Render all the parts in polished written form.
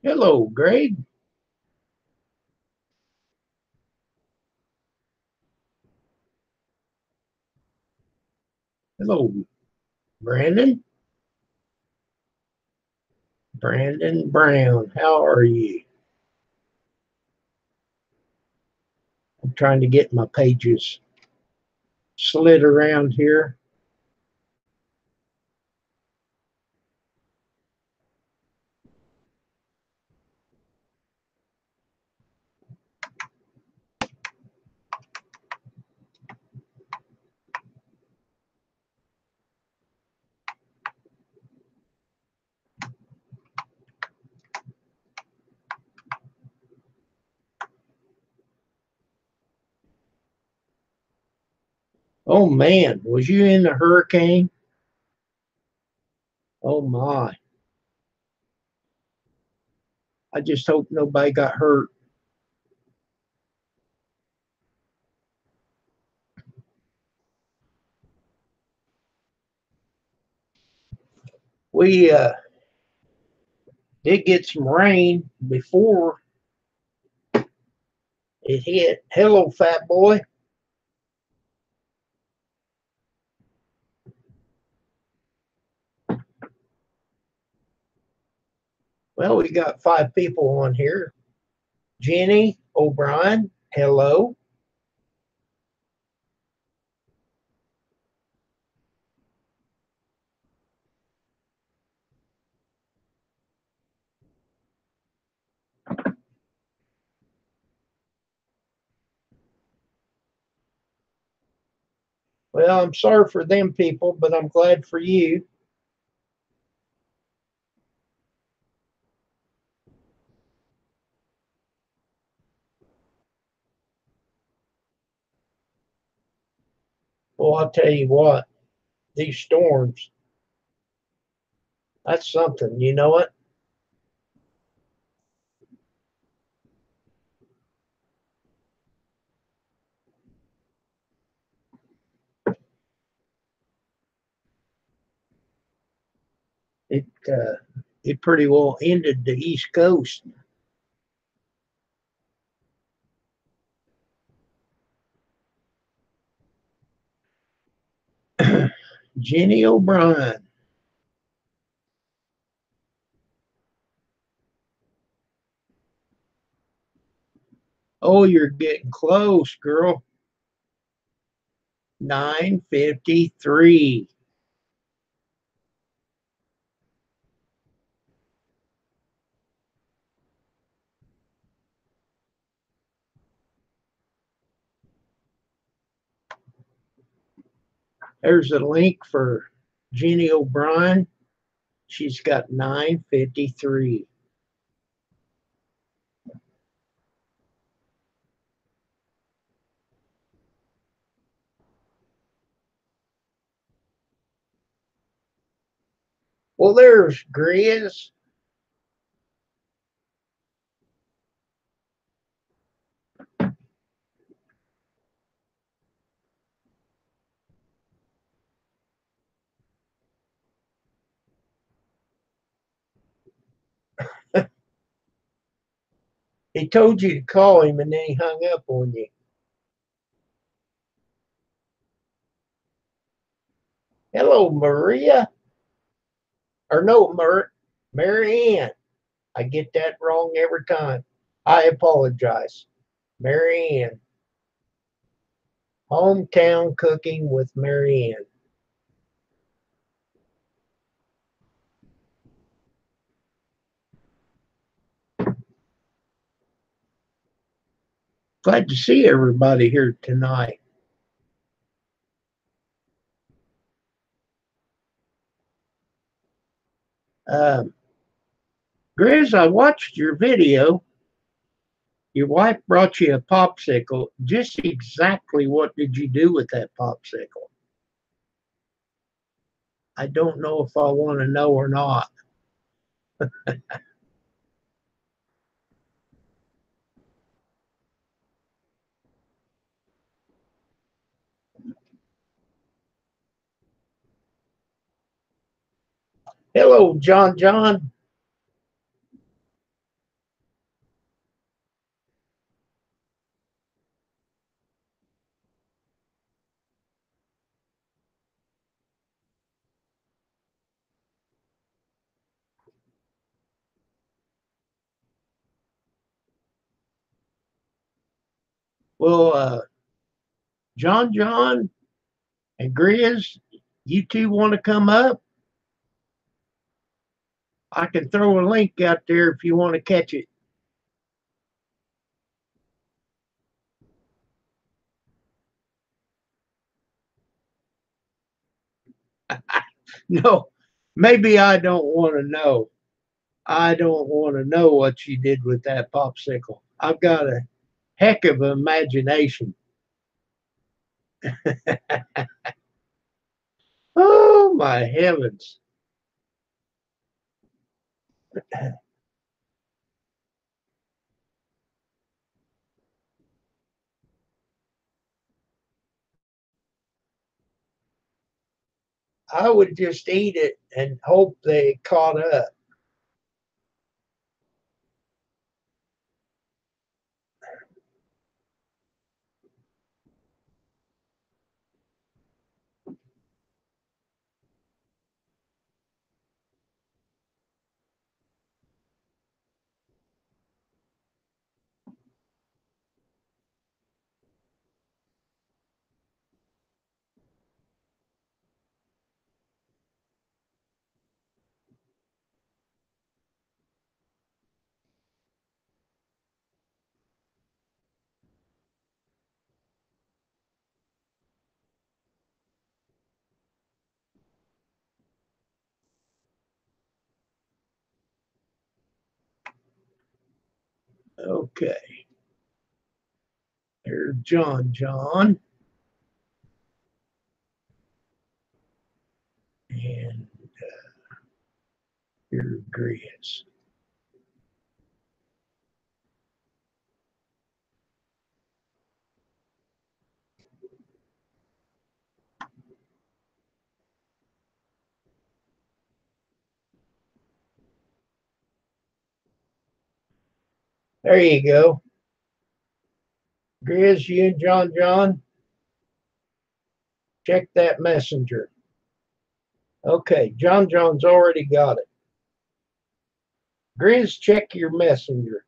Hello, Greg. Hello, Brandon. Brandon Brown. How are you? I'm trying to get my pages slid around here. Oh man, was you in the hurricane? Oh my. I just hope nobody got hurt. We did get some rain before it hit. Hello, fat boy. Well, we got five people on here. Jenny O'Brien. Hello. Well, I'm sorry for them people, but I'm glad for you. Well, I'll tell you what, these storms, that's something. You know what? It it pretty well ended the East Coast. Jenny O'Brien. Oh, you're getting close, girl. 9:53. There's a link for Jenny O'Brien. She's got 9:53. Well, there's Grizz. He told you to call him and then he hung up on you. Hello, Maria. Or no, Mary Ann. I get that wrong every time. I apologize. Mary Ann. Hometown cooking with Mary Ann. Glad to see everybody here tonight. Um, Grizz, I watched your video. Your wife brought you a popsicle. Just exactly what did you do with that popsicle? I don't know if I want to know or not. Hello, John. Well, John and Grizz, you two want to come up? I can throw a link out there if you want to catch it. No, maybe I don't want to know. I don't want to know what you did with that popsicle. I've got a heck of an imagination. Oh my heavens. I would just eat it and hope they caught up. Okay. There's John. And here's Grizz. There you go. Grizz, you and John, check that messenger. Okay, John's already got it. Grizz, check your messenger.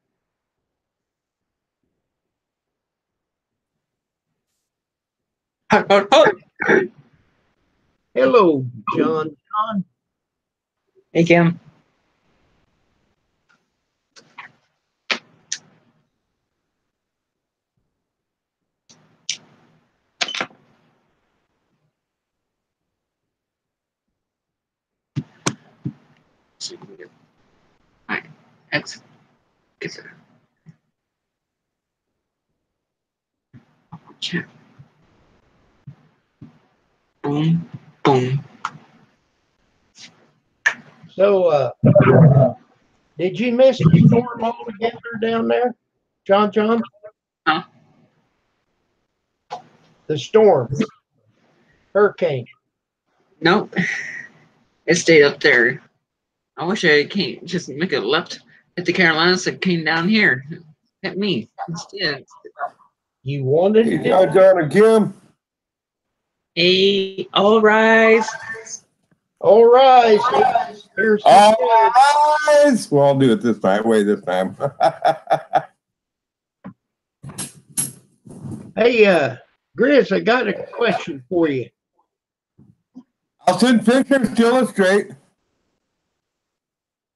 Hello, John. Hey, Kim. Alright, let's get it. Check. Boom, boom. So, did you miss the storm altogether down there, John? Huh? The storm, hurricane. Nope. It stayed up there. I wish I came just make a left at the Carolinas and came down here. At me instead. You wanted Hey, it? John and Kim. Hey, all rise. All right. Here's All rise. Well, I'll do it this time. Wait, this time. Hey, Grizz, I got a question for you. I'll send pictures to illustrate.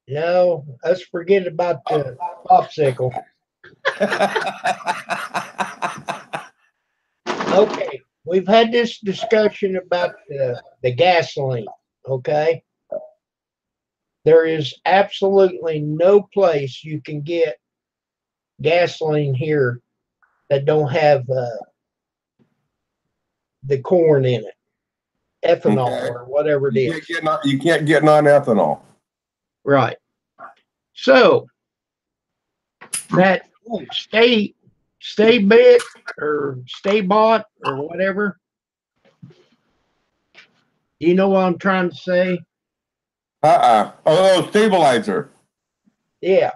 No, let's forget about the popsicle. Okay, we've had this discussion about the gasoline. Okay, there is absolutely no place you can get gasoline here that don't have the corn in it, ethanol Okay. or whatever it is. You can't get non-ethanol. Right. So that stay bit or stay bought or whatever. You know what I'm trying to say? Oh, stabilizer. Yeah.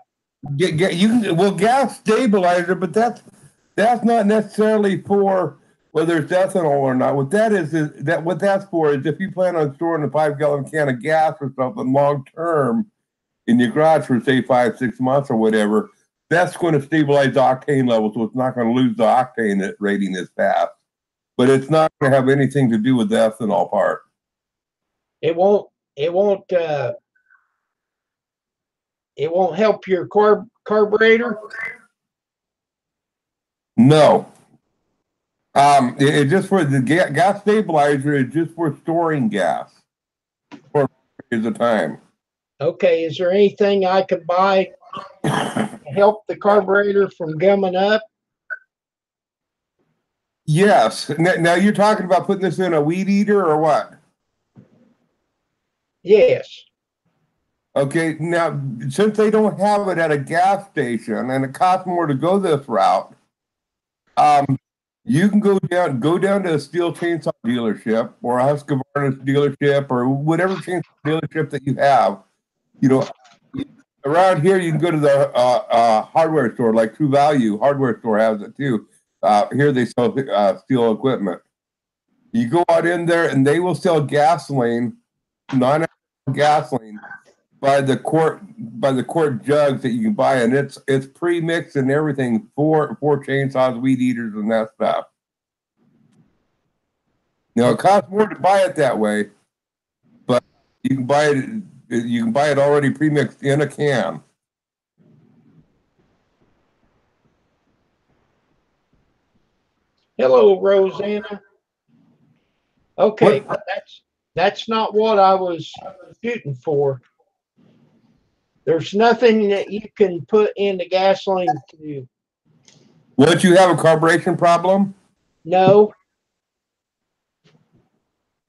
Gas stabilizer, but that's not necessarily for whether it's ethanol or not. What that's for is if you plan on storing a 5-gallon can of gas or something long term in your garage for say 5-6 months or whatever, that's going to stabilize the octane level, so it's not going to lose the octane rating as fast. But it's not going to have anything to do with the ethanol part. It won't. It won't help your carburetor. No. It just for the gas stabilizer is just for storing gas for periods of time. Okay. Is there anything I could buy to help the carburetor from gumming up? Yes. Now you're talking about putting this in a weed eater or what? Yes. Okay. Now, since they don't have it at a gas station and it costs more to go this route, you can go down to a steel chainsaw dealership or a Husqvarna dealership or whatever chainsaw dealership that you have. You know, around here you can go to the hardware store, like True Value hardware store has it too. Here they sell steel equipment. You go out in there and they will sell gasoline, non-gasoline, by the quart jugs that you can buy, and it's pre-mixed and everything for chainsaws, weed eaters, and that stuff. Now it costs more to buy it that way, but you can buy it. You can buy it already pre-mixed in a can. Hello, Rosanna. Okay, but that's not what I was shooting for. There's nothing that you can put in the gasoline to. Would you have a carburation problem? No.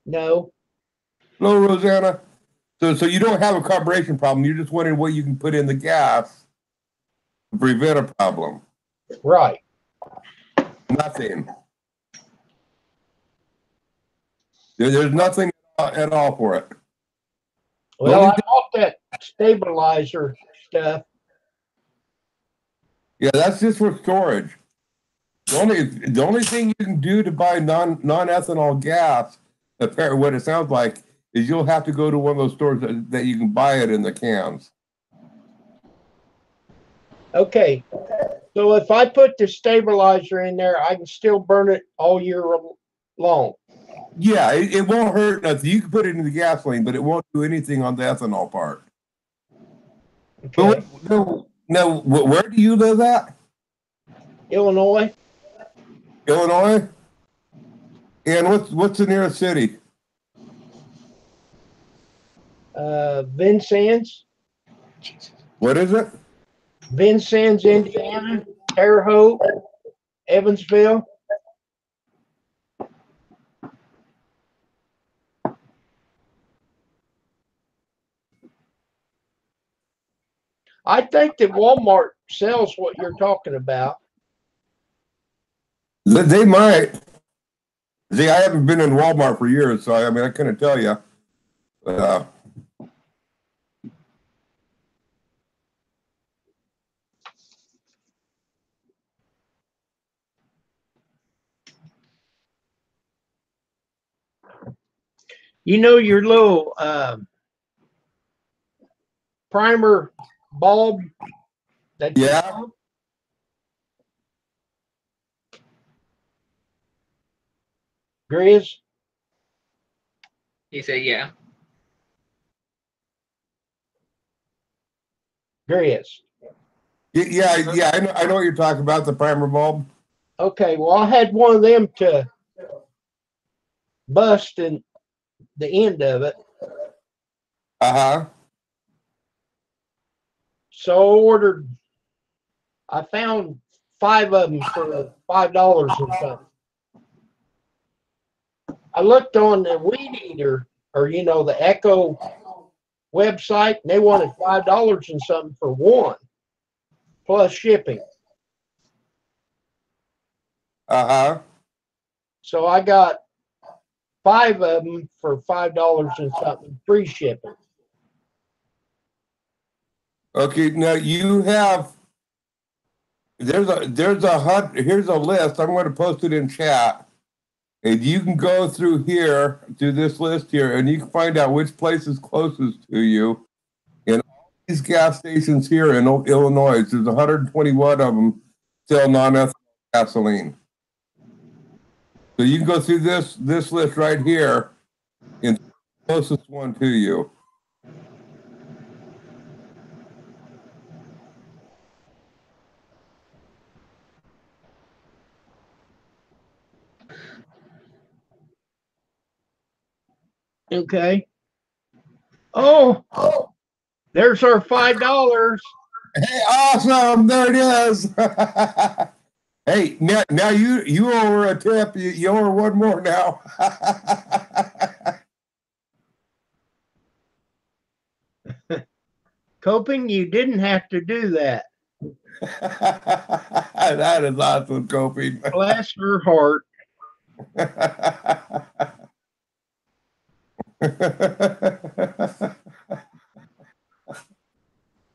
No. Hello, Rosanna. So you don't have a carburation problem. You're just wondering what you can put in the gas to prevent a problem. Right. Nothing. There's nothing at all for it. Well, I bought that stabilizer stuff. Yeah, that's just for storage. The only thing you can do to buy non-ethanol gas, what it sounds like, is you'll have to go to one of those stores that you can buy it in the cans. Okay. So if I put the stabilizer in there, I can still burn it all year long. Yeah, it won't hurt nothing. You can put it in the gasoline, but it won't do anything on the ethanol part. Okay. Now, where do you live at? Illinois. Illinois? And what's the nearest city? Vincennes. What is it? Vincennes, Indiana. Terre Haute. Evansville. I think that Walmart sells what you're talking about. They might. See, I haven't been in Walmart for years, so I mean, I couldn't tell you. But, You know your little primer bulb that yeah. Grizz? He said, yeah. Grizz. Yeah. I know what you're talking about, the primer bulb. Okay, well, I had one of them to bust in the end of it. Uh-huh. So I found 5 of them for $5 or something. I looked on the weed eater, or the Echo website, and they wanted $5 and something for one, plus shipping. Uh-huh. So I got 5 of them for $5 and something, free shipping. Okay, now you have here's a list. I'm going to post it in chat. And you can go through this list here, and you can find out which place is closest to you. And all these gas stations here in Illinois, there's 121 of them sell non-ethanol gasoline. So you can go through this list right here and the closest one to you. Okay. Oh, there's our $5. Hey, awesome! There it is. Hey, now you owe her a tip. You owe her one more now. Coping, you didn't have to do that. That is awesome, Coping. Bless her heart.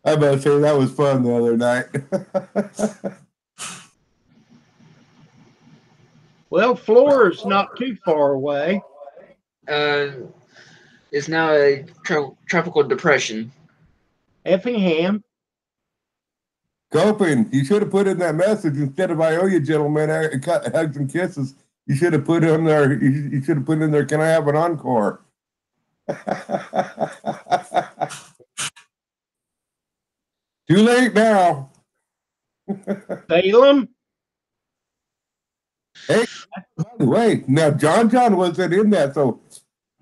I better say that was fun the other night. Well, Flora's not too far away. It's now a tropical depression. Effingham. Coping, you should have put in that message instead of "I owe you, gentlemen, hugs and kisses." You should have put in there. You should have put in there. Can I have an encore? Too late now. Salem. Hey, by the way, now John wasn't in that, so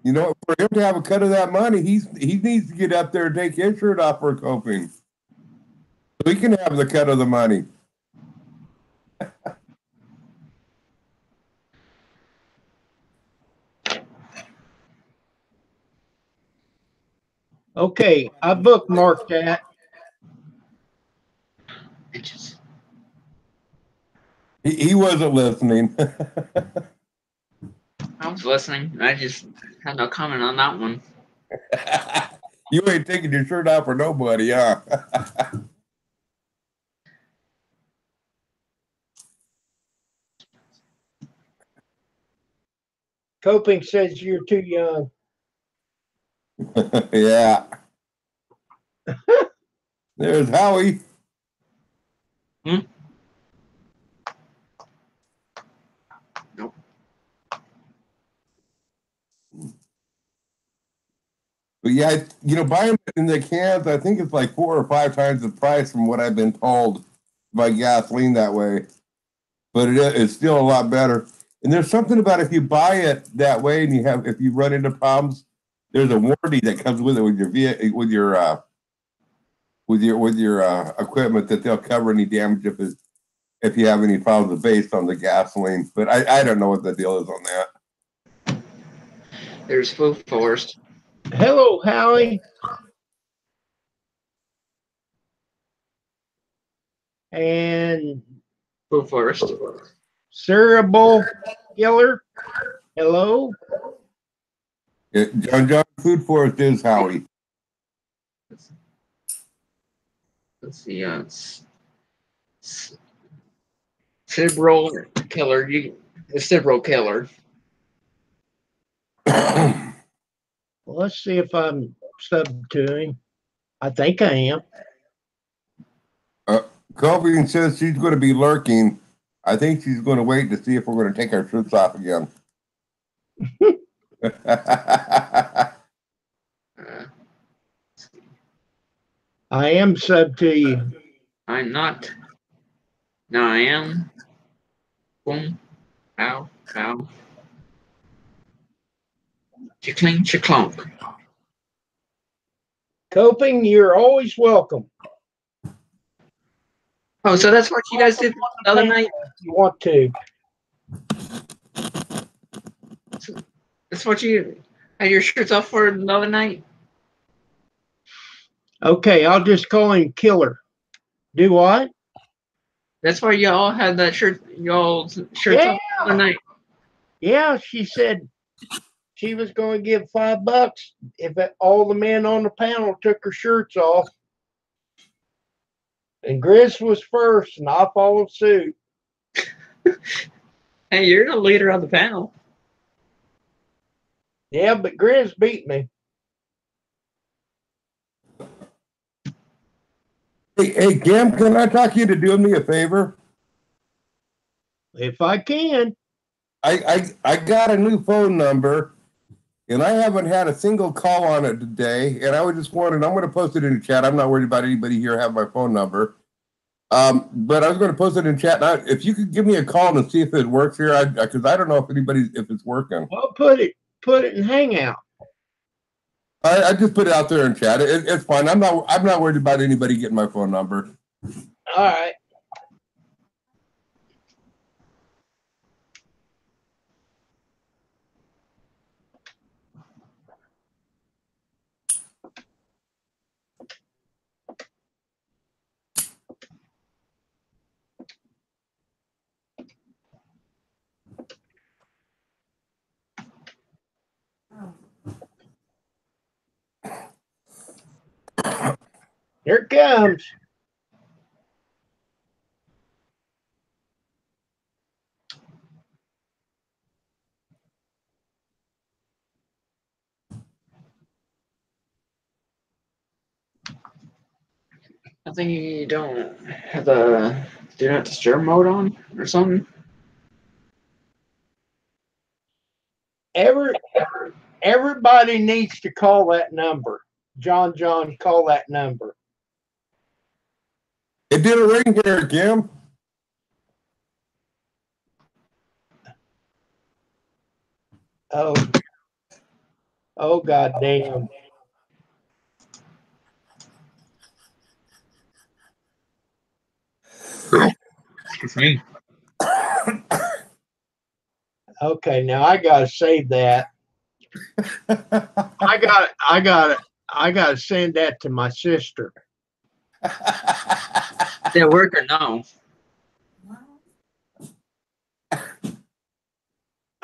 you know, for him to have a cut of that money, he needs to get up there and take his shirt off for Coping. So he can have the cut of the money. Okay, I bookmarked that. Bitches. He wasn't listening. I was listening. I just had no comment on that one. You ain't taking your shirt off for nobody, huh? Coping says you're too young. Yeah. There's Howie. Nope. But yeah, you know, buying it in the cans, I think it's like 4 or 5 times the price from what I've been told by gasoline that way. But it's still a lot better. And there's something about if you buy it that way and if you run into problems, there's a warranty that comes with it with your equipment that they'll cover any damage if you have any problems based on the gasoline. But I don't know what the deal is on that. There's Fyffe Forest. Hello, Howie. And Fyffe Forest. cerebral killer. Hello. Yeah, John Food Forest is Howie. Let's see. Cerebral killer. The cerebral killer. Well, let's see if I'm subbed to him. I think I am. Colby says she's going to be lurking. I think she's going to wait to see if we're going to take our shirts off again. I am subbed to you. I'm not. Now I am. Boom. Ow. Ow. Chickling, chicklunk. Coping, you're always welcome. Oh, so that's what you guys did the other night? If you want to. That's what you had your shirts off for the other night? Okay, I'll just call him Killer. Do what? That's why y'all had that shirt, y'all's shirts off the other night. Yeah, she said she was going to give $5 if all the men on the panel took her shirts off. And Grizz was first, and I followed suit. Hey, you're the leader of the panel. Yeah, but Grizz beat me. Hey, Kim, can I talk you to doing me a favor? If I can. I got a new phone number, and I haven't had a single call on it today. And I was just wondering, I'm going to post it in the chat. I'm not worried about anybody here having my phone number. But I was going to post it in chat. Now, if you could give me a call and see if it works here, because I don't know if it's working. Well, put it in Hangout. I just put it out there in chat. It's fine. I'm not worried about anybody getting my phone number. All right. Here it comes. I think you don't have the do not disturb mode on or something. Everybody needs to call that number. John, call that number. It didn't ring here, Kim. Oh, God damn. Excuse me. Okay, now I gotta save that. I gotta send that to my sister. Did it work or no?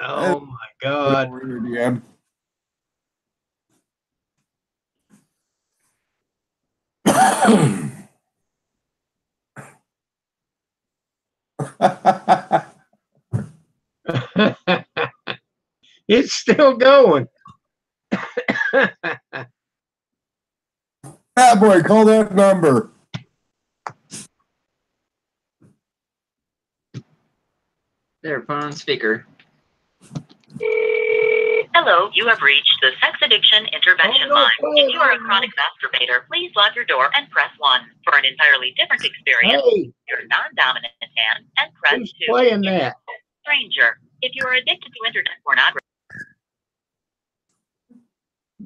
Oh my God. It's still going. Fat boy, call that number. There, put on speaker. Hello, you have reached the Sex Addiction Intervention Line. If you are a chronic masturbator, please lock your door and press 1. For an entirely different experience, Hey, your non-dominant hand and press who's 2. playing that? Stranger, if you are addicted to internet pornography.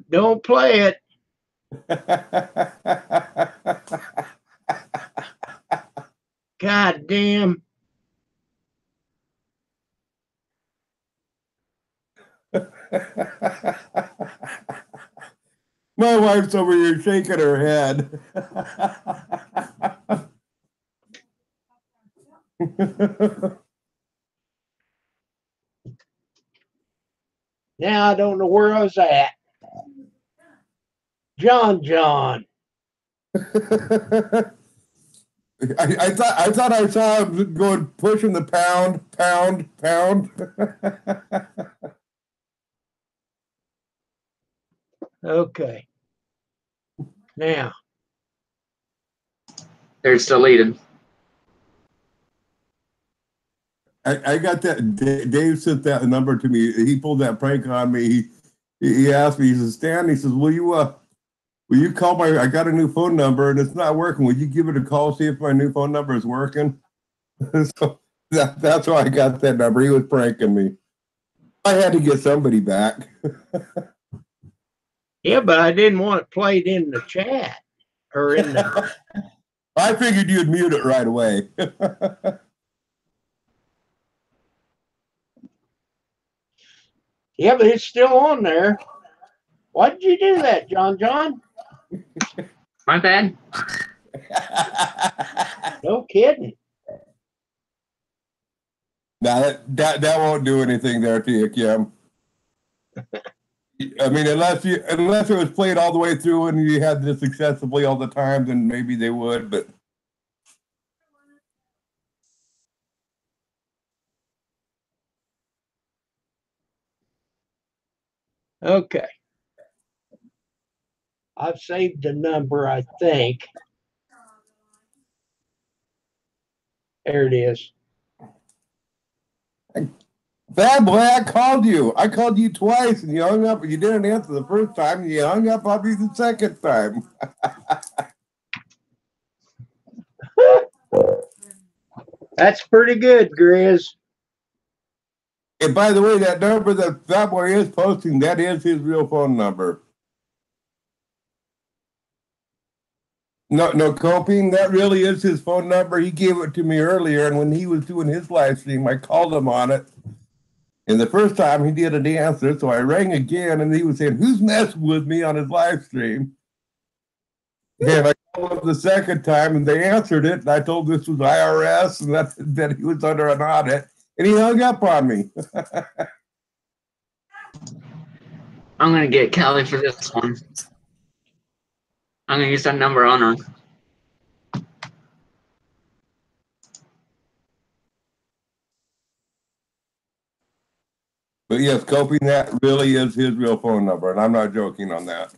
Don't play it. God damn. My wife's over here shaking her head. Now I don't know where I was at. John. I thought I saw him going pushing the pound. Okay. Now. There's deleted. I got that. Dave sent that number to me. He pulled that prank on me. He asked me. He says, "Stan," he says, "Will you call my? I got a new phone number and it's not working. Will you give it a call, see if my new phone number is working?" So that's why I got that number. He was pranking me. I had to get somebody back. Yeah, but I didn't want it played in the chat or in the. I figured you'd mute it right away. Yeah, but it's still on there. Why did you do that, John? My bad. No kidding. Now that won't do anything there to you, Kim. I mean, unless it was played all the way through and you had this accessibly all the time, then maybe they would. But Okay. I've saved the number, I think. There it is. Bad boy, I called you. I called you twice and you hung up. You didn't answer the first time and you hung up on me the second time. That's pretty good, Grizz. And by the way, that number that Bad boy is posting, that is his real phone number. No coping. That really is his phone number. He gave it to me earlier, and when he was doing his live stream, I called him on it. And the first time he didn't answer, so I rang again, and he was saying, "Who's messing with me on his live stream?" And I called him the second time, and they answered it. And I told this was IRS, and that he was under an audit, and he hung up on me. I'm gonna get Callie for this one. I'm gonna use that number on her. But yes, coping, that really is his real phone number, and I'm not joking on that.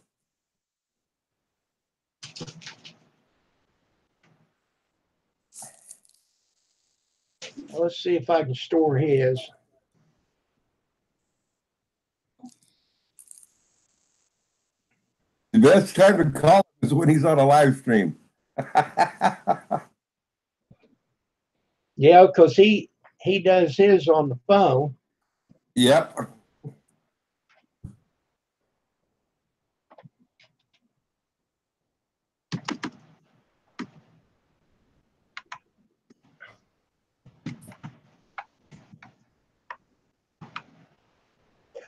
Let's see if I can store his. The best time to call him is when he's on a live stream. Yeah, because he does his on the phone. Yep.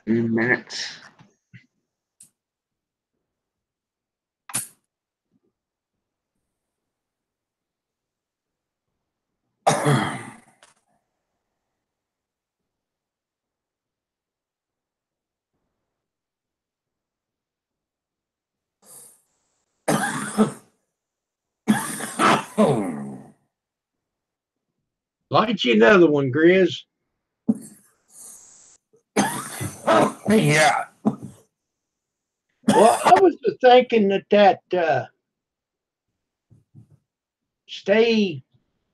Minutes. Light you another one, Grizz. Yeah. Well, I was thinking that stay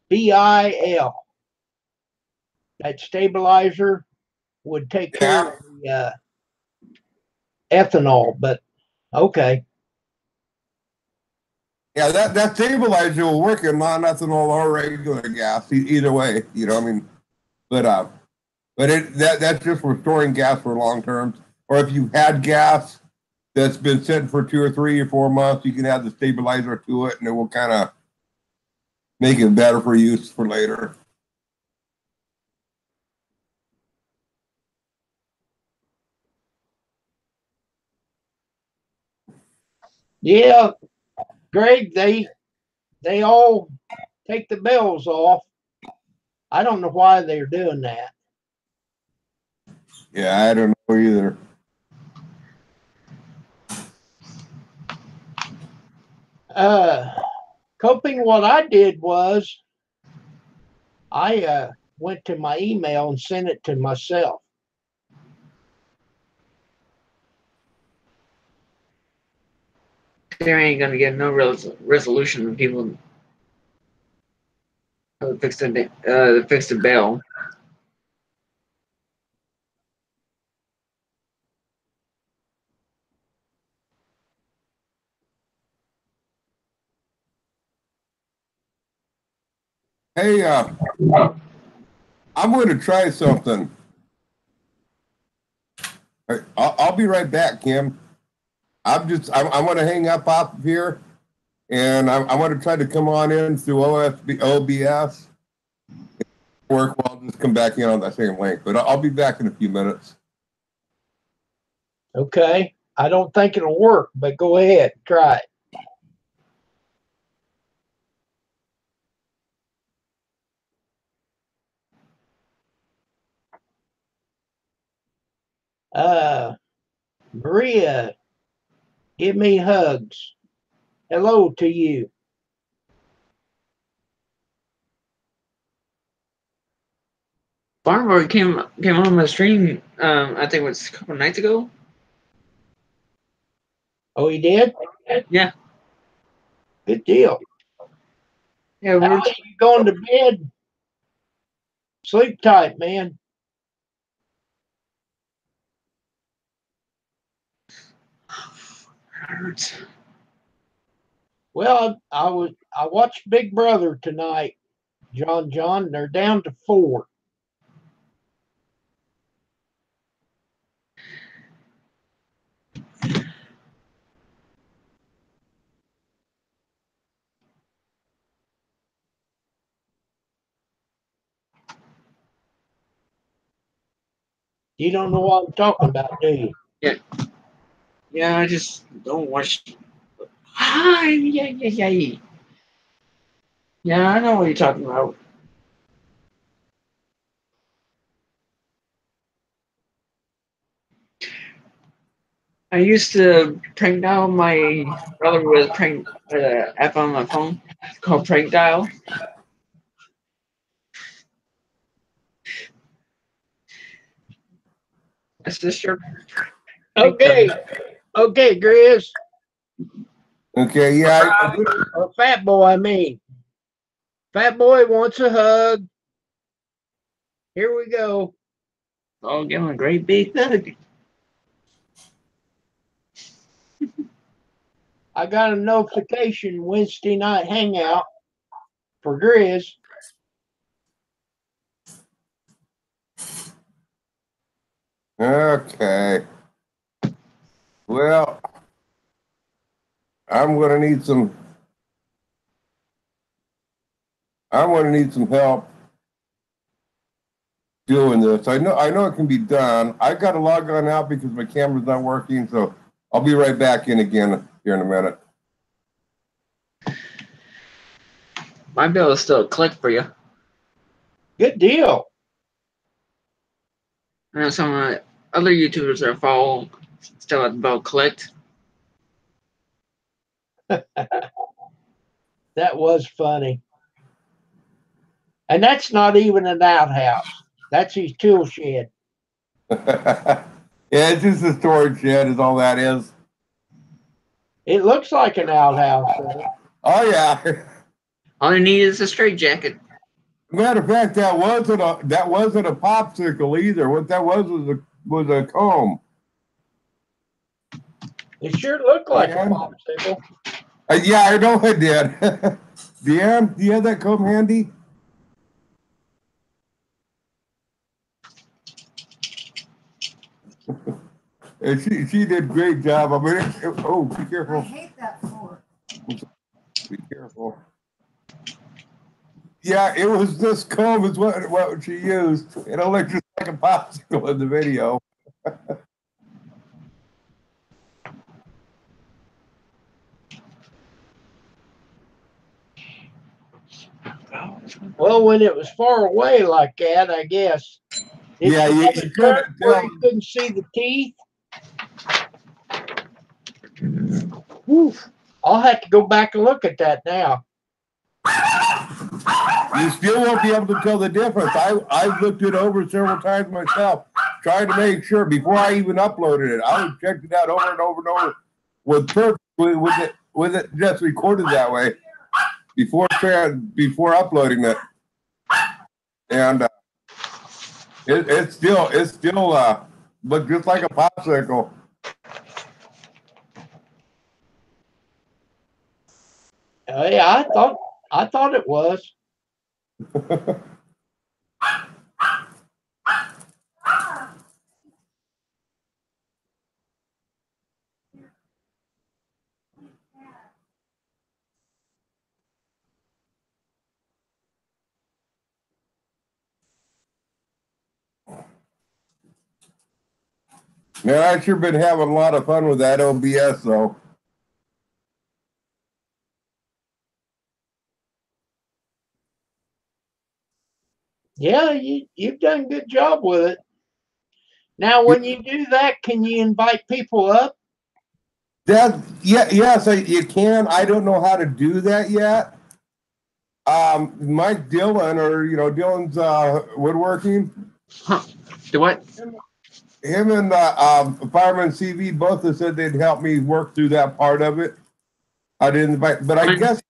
BIL, that stabilizer would take care of the ethanol, but okay. Yeah, that stabilizer will work in non-ethanol or regular gas, either way. You know, I mean, but that's just for storing gas for long term. Or if you had gas that's been sitting for 2 or 3 or 4 months, you can add the stabilizer to it, and it will kind of make it better for use for later. Yeah, Greg, they all take the bells off. I don't know why they're doing that. Yeah, I don't know either. Coping, what I did was I went to my email and sent it to myself. There ain't gonna get no resolution when people fix the bail. Hey, I'm going to try something. I'll be right back, Kim. I'm going to hang up off of here, and I want to try to come on in through OBS. Work, well, I'll just come back in on that same link, but I'll be back in a few minutes. Okay. I don't think it'll work, but go ahead, try it. Maria, give me hugs. Hello to you. Barnboy came on my stream. I think it was a couple nights ago. Oh, he did? Yeah. Good deal. Yeah, How are you going to bed Sleep tight, man. Hurts. Well, I watched Big Brother tonight, John. They're down to 4. You don't know what I'm talking about, do you? Yeah, I just don't watch. Hi, yeah. Yeah, I know what you're talking about. I used to prank dial my brother with prank app on my phone called Prank Dial. My sister. Okay, okay, Grizz. Okay, yeah. Or Fat Boy, I mean. Fat Boy wants a hug. Here we go. Oh, give him a great big hug. I got a notification Wednesday night hangout for Grizz. Okay. Well, I'm gonna need some help doing this. I know it can be done. I gotta log on out because my camera's not working, so I'll be right back in again here in a minute. My bill is still a click for you. Good deal. I know some other YouTubers that I follow still have the bill clicked. That was funny. And that's not even an outhouse. That's his tool shed. Yeah, it's just a storage shed is all that is. It looks like an outhouse. Though. Oh yeah. All you need is a straight jacket. Matter of fact, that wasn't a popsicle either. What that was a comb. It sure looked like Yeah. a popsicle. Yeah, I know it did. Deanne, do you have that comb handy? And she did a great job. I mean, oh, be careful. I hate that fork. Be careful. Yeah, it was this comb is what she used. It looked just like a popsicle in the video. Well, when it was far away like that, I guess. Yeah, you Did it couldn't turn where tell. you couldn't see the teeth? Whew. I'll have to go back and look at that now. You still won't be able to tell the difference. I've looked it over several times myself, trying to make sure before I even uploaded it. I would check it out over and over and over with it just recorded that way before uploading it, and it's still look just like a popsicle. Yeah, I thought it was. Man, I've sure been having a lot of fun with that OBS though. Yeah, you've done a good job with it. Now, when you do that, can you invite people up? Yes, you can. I don't know how to do that yet. Mike Dillon, or Dillon's woodworking. Huh. Do what? Him and Fireman CV both have said they'd help me work through that part of it. I didn't invite, but I guess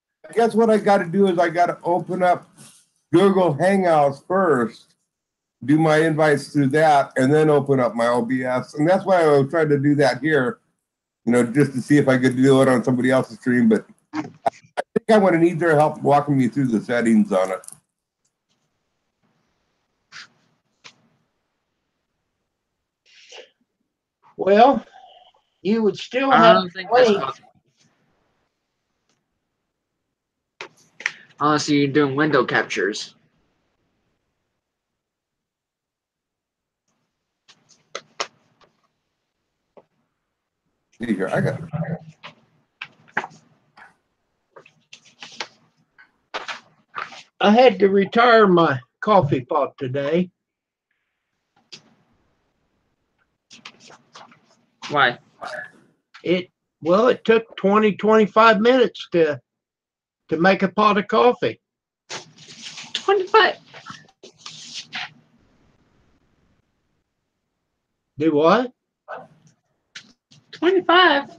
what I got to do is I got to open up Google Hangouts first do my invites through that, and then open up my OBS. And that's why I was trying to do that here, just to see if I could do it on somebody else's stream. But I think I'm going to need their help walking me through the settings on it. Well, you would still I have don't think that's link. possible. Unless you're doing window captures. See here, I got. I had to retire my coffee pot today. Why? It took 20, 25 minutes to make a pot of coffee. 25. Do what? 25.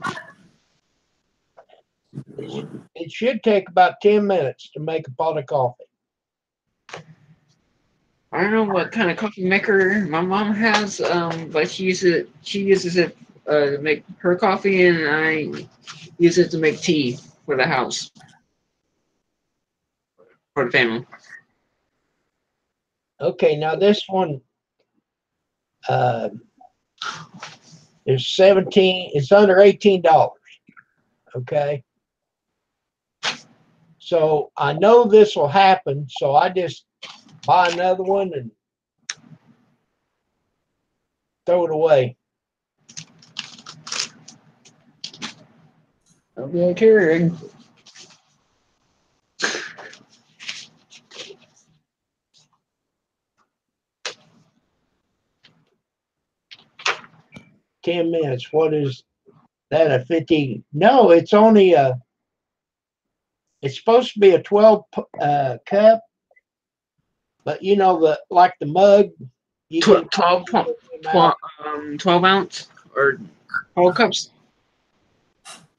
It should take about 10 minutes to make a pot of coffee. I don't know what kind of coffee maker my mom has, but she uses it to make her coffee, and I use it to make tea for the house, for the family. Okay, now this one is 17. It's under $18. Okay. So I know this will happen, so I just buy another one and throw it away. I'll be okay. 10 minutes. What is that? A 50? No, it's only it's supposed to be a 12 cup, but like the mug, you 12, can 12 ounce or 12 cups.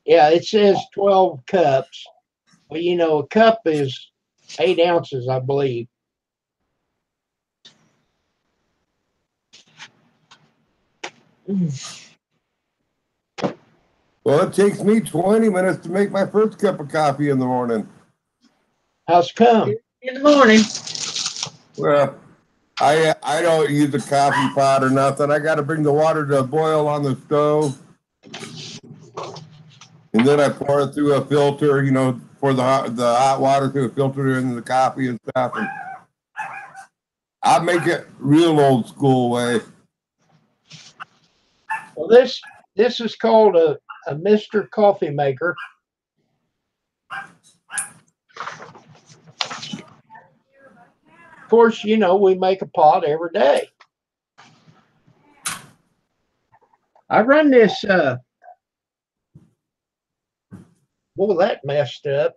Yeah, it says 12 cups. Well, a cup is 8 ounces, I believe. Well, it takes me 20 minutes to make my first cup of coffee in the morning. How's come? In the morning. Well, I don't use a coffee pot or nothing. I got to bring the water to a boil on the stove, and then I pour it through a filter. For the hot water through a filter into the coffee and stuff. And I make it real old school way. Well, this is called a Mr. Coffee Maker. Of course, we make a pot every day. I run this, that messed up.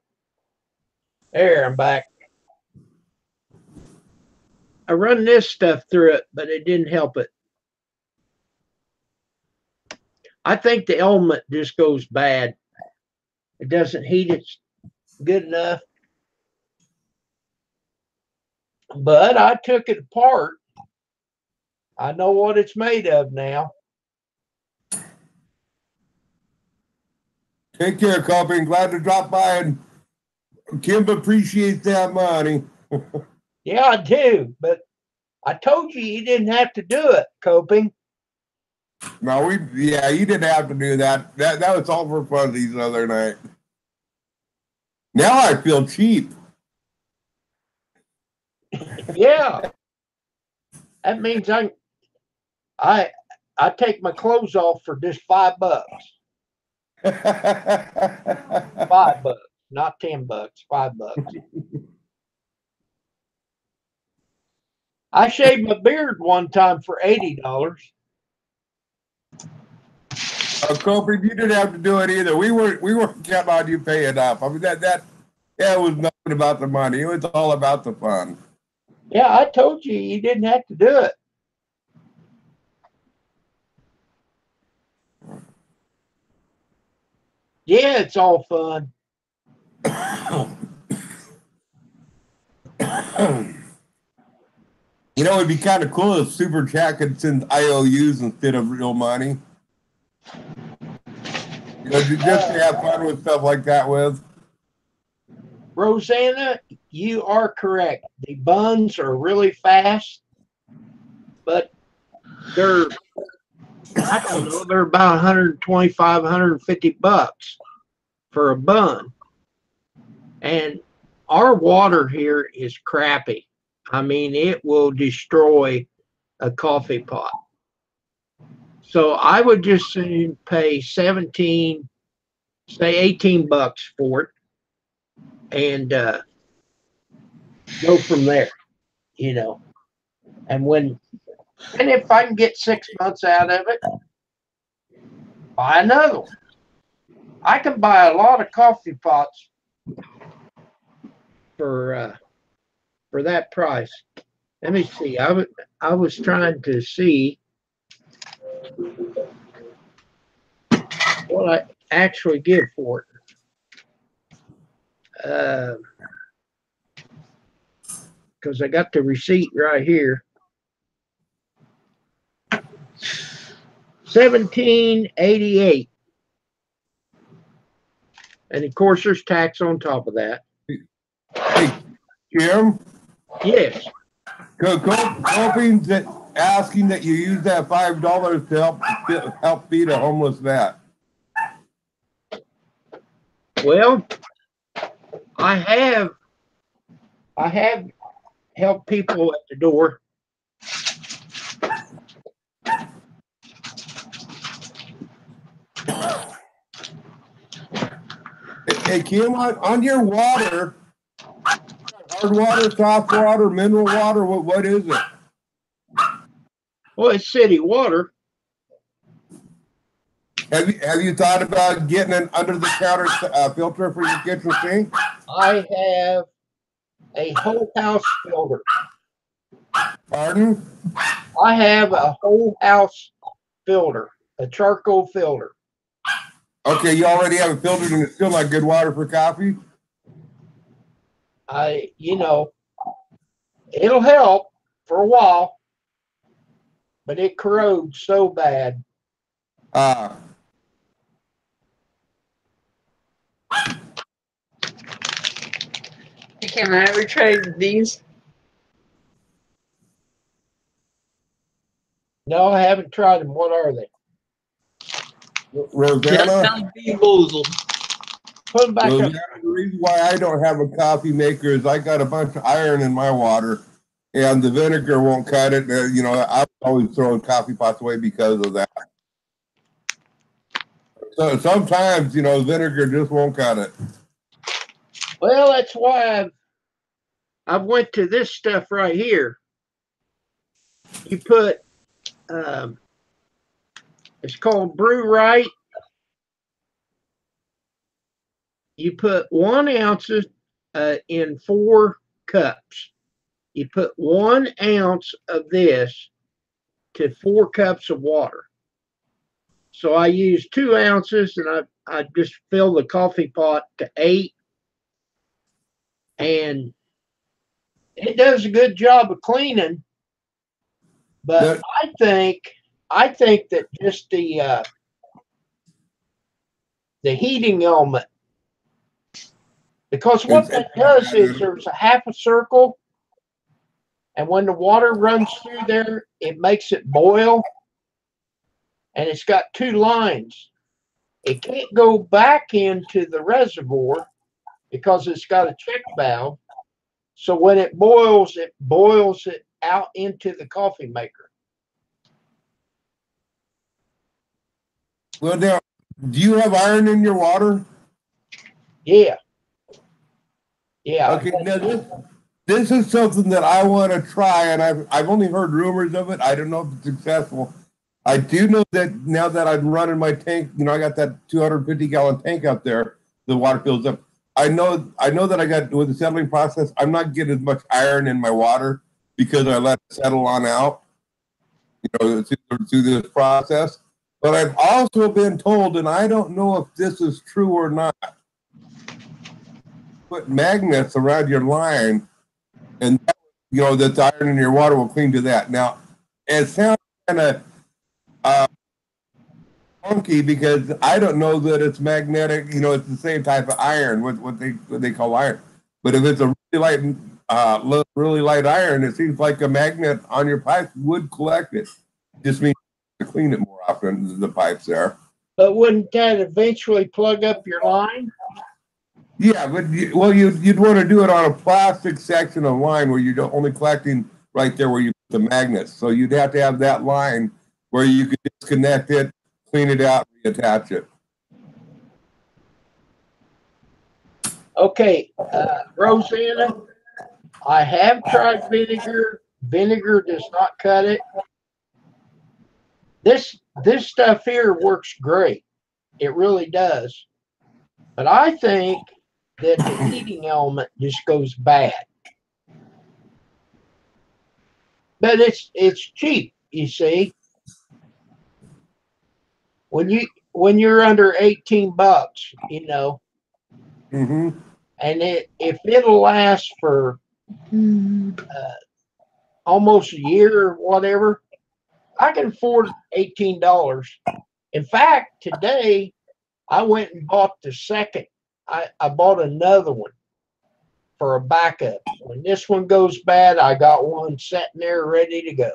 There, I'm back. I run this stuff through it, but it didn't help it. I think the element just goes bad. It doesn't heat it good enough. But I took it apart. I know what it's made of now. Take care, Coffee. Glad to drop by, and Kim appreciates that money. Yeah, I do. But I told you didn't have to do it, Coping. No, you didn't have to do that. That was all for funsies the other night. Now I feel cheap. Yeah. That means I take my clothes off for just $5. $5, not $10, $5. I shaved my beard one time for $80. Kobe, you didn't have to do it either. We weren't counting on you paying up. I mean that was nothing about the money. It was all about the fun. Yeah, I told you didn't have to do it. Yeah, it's all fun. You know, it'd be kind of cool if Super Chat could send IOUs instead of real money. You know, just to have fun with stuff like that with. Rosanna, you are correct. The buns are really fast, but they're, I don't know, they're about 125, 150 bucks for a bun. And our water here is crappy. I mean, it will destroy a coffee pot. So I would just soon pay 17, say 18 bucks for it and go from there, you know. And if I can get 6 months out of it, buy another one. I can buy a lot of coffee pots for that price. Let me see. I was trying to see what I actually give for it. Because I got the receipt right here. $17.88. And of course, there's tax on top of that. Hey, Jim? Yes. Coping's that asking that you use that $5 to help feed a homeless vet. Well, I have helped people at the door. Hey, Kim, on your water, hard water, soft water, mineral water, what is it? Well, it's city water. Have you thought about getting an under the counter filter for your kitchen sink? I have a whole house filter. Pardon? I have a whole house filter, a charcoal filter. Okay, you already have a filter and it's still not good water for coffee? It'll help for a while, but it corrodes so bad. Can I ever try these? No, I haven't tried them. What are they? Rosanna? Put them back up. The reason why I don't have a coffee maker is I got a bunch of iron in my water, and the vinegar won't cut it. I'm always throwing coffee pots away because of that. So sometimes, vinegar just won't cut it. Well, that's why I've went to this stuff right here. You put, it's called Brew Right. You put 1 ounce in 4 cups. You put 1 ounce of this to 4 cups of water. So I use 2 ounces, and I just fill the coffee pot to 8. And it does a good job of cleaning. But I think that just the heating element, because what that does is there's a half a circle, and when the water runs through there, it makes it boil, and it's got 2 lines. It can't go back into the reservoir because it's got a check valve. So when it boils it out into the coffee maker. Well, now, do you have iron in your water? Yeah. Yeah. Okay, now this is something that I want to try, and I've only heard rumors of it. I don't know if it's successful. I do know that now that I'm running my tank, I got that 250-gallon tank out there, the water fills up. I know that I got, with the settling process, I'm not getting as much iron in my water because I let it settle on out, through this process. But I've also been told, and I don't know if this is true or not, put magnets around your line, and that that's iron in your water will cling to that. Now, it sounds kind of funky because I don't know that it's magnetic. It's the same type of iron, what they call iron. But if it's a really light iron, it seems like a magnet on your pipe would collect it. Just means to clean it more often. The pipes there. But wouldn't that eventually plug up your line? Yeah, but you'd want to do it on a plastic section of line where you're only collecting right there where you put the magnets. So you'd have to have that line where you could disconnect it, clean it out, reattach it. Okay, Rosanna, I have tried vinegar. Vinegar does not cut it. This stuff here works great. It really does. But I think that the heating element just goes bad. But it's cheap, you see. When you're under $18, Mm-hmm. and if it'll last for almost a year or whatever, I can afford $18. In fact, today I went and bought the second. I bought another one for a backup. When this one goes bad, I got one sitting there ready to go.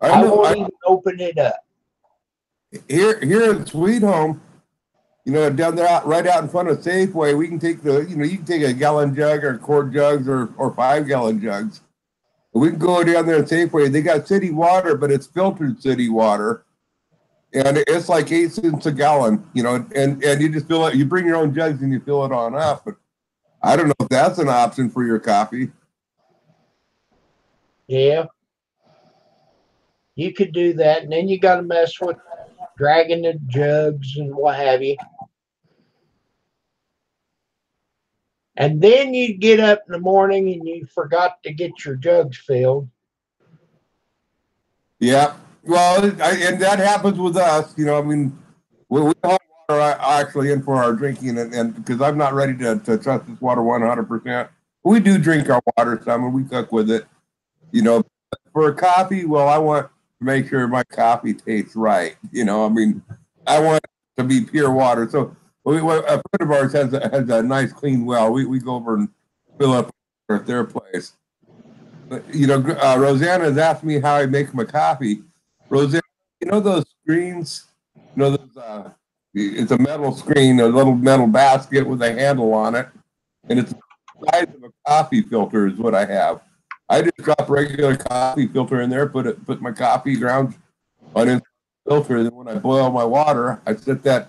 I won't even open it up. Here in Sweet Home, down there right out in front of Safeway, we can take you can take a gallon jug or quart jugs or 5-gallon jugs. We can go down there at Safeway. They got city water, but it's filtered city water. And it's like 8 cents a gallon, and you just fill it. You bring your own jugs and you fill it on up. But I don't know if that's an option for your coffee. Yeah. You could do that, and then you got to mess with dragging the jugs and what have you. And then you get up in the morning and you forgot to get your jugs filled. Yeah. Well, and that happens with us. We haul water actually in for our drinking, and because I'm not ready to trust this water 100%. We do drink our water some, and we cook with it. For a coffee, well, I want to make sure my coffee tastes right. I want it to be pure water. So a friend of ours has a nice clean well. We go over and fill up at their place. But, Rosanna has asked me how I make my coffee. Rosanna, those screens? Those, it's a metal screen, a little metal basket with a handle on it, and it's the size of a coffee filter is what I have. I just drop regular coffee filter in there, put my coffee grounds on in filter, and then when I boil my water, I set the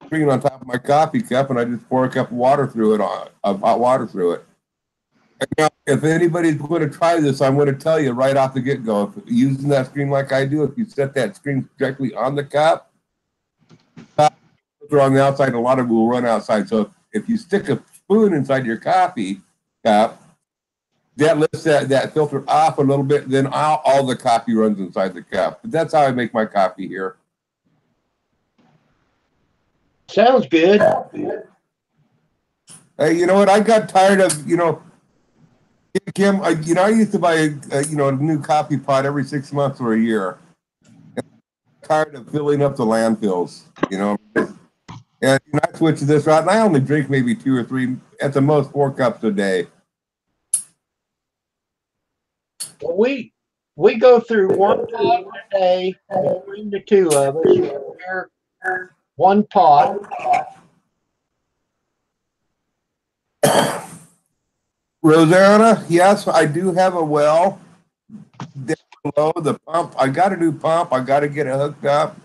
screen on top of my coffee cup, and I just pour a cup of water through it, hot water through it. And now, if anybody's going to try this, I'm going to tell you right off the get-go, if using that screen like I do, if you set that screen directly on the cup, filter on the outside, a lot of it will run outside. So if you stick a spoon inside your coffee cup, that lifts that filter off a little bit, then all the coffee runs inside the cup. But that's how I make my coffee here. Sounds good. Hey, you know what? I got tired of, Kim, I used to buy a new coffee pot every 6 months or a year. And I'm tired of filling up the landfills, And I switched to this route, and I only drink maybe 2 or 3, at the most 4 cups a day. Well, we go through 1 pot a day between the two of us. We share 1 pot. Rosanna, yes, I do have a well down below the pump. I got a new pump. I got to get it hooked up,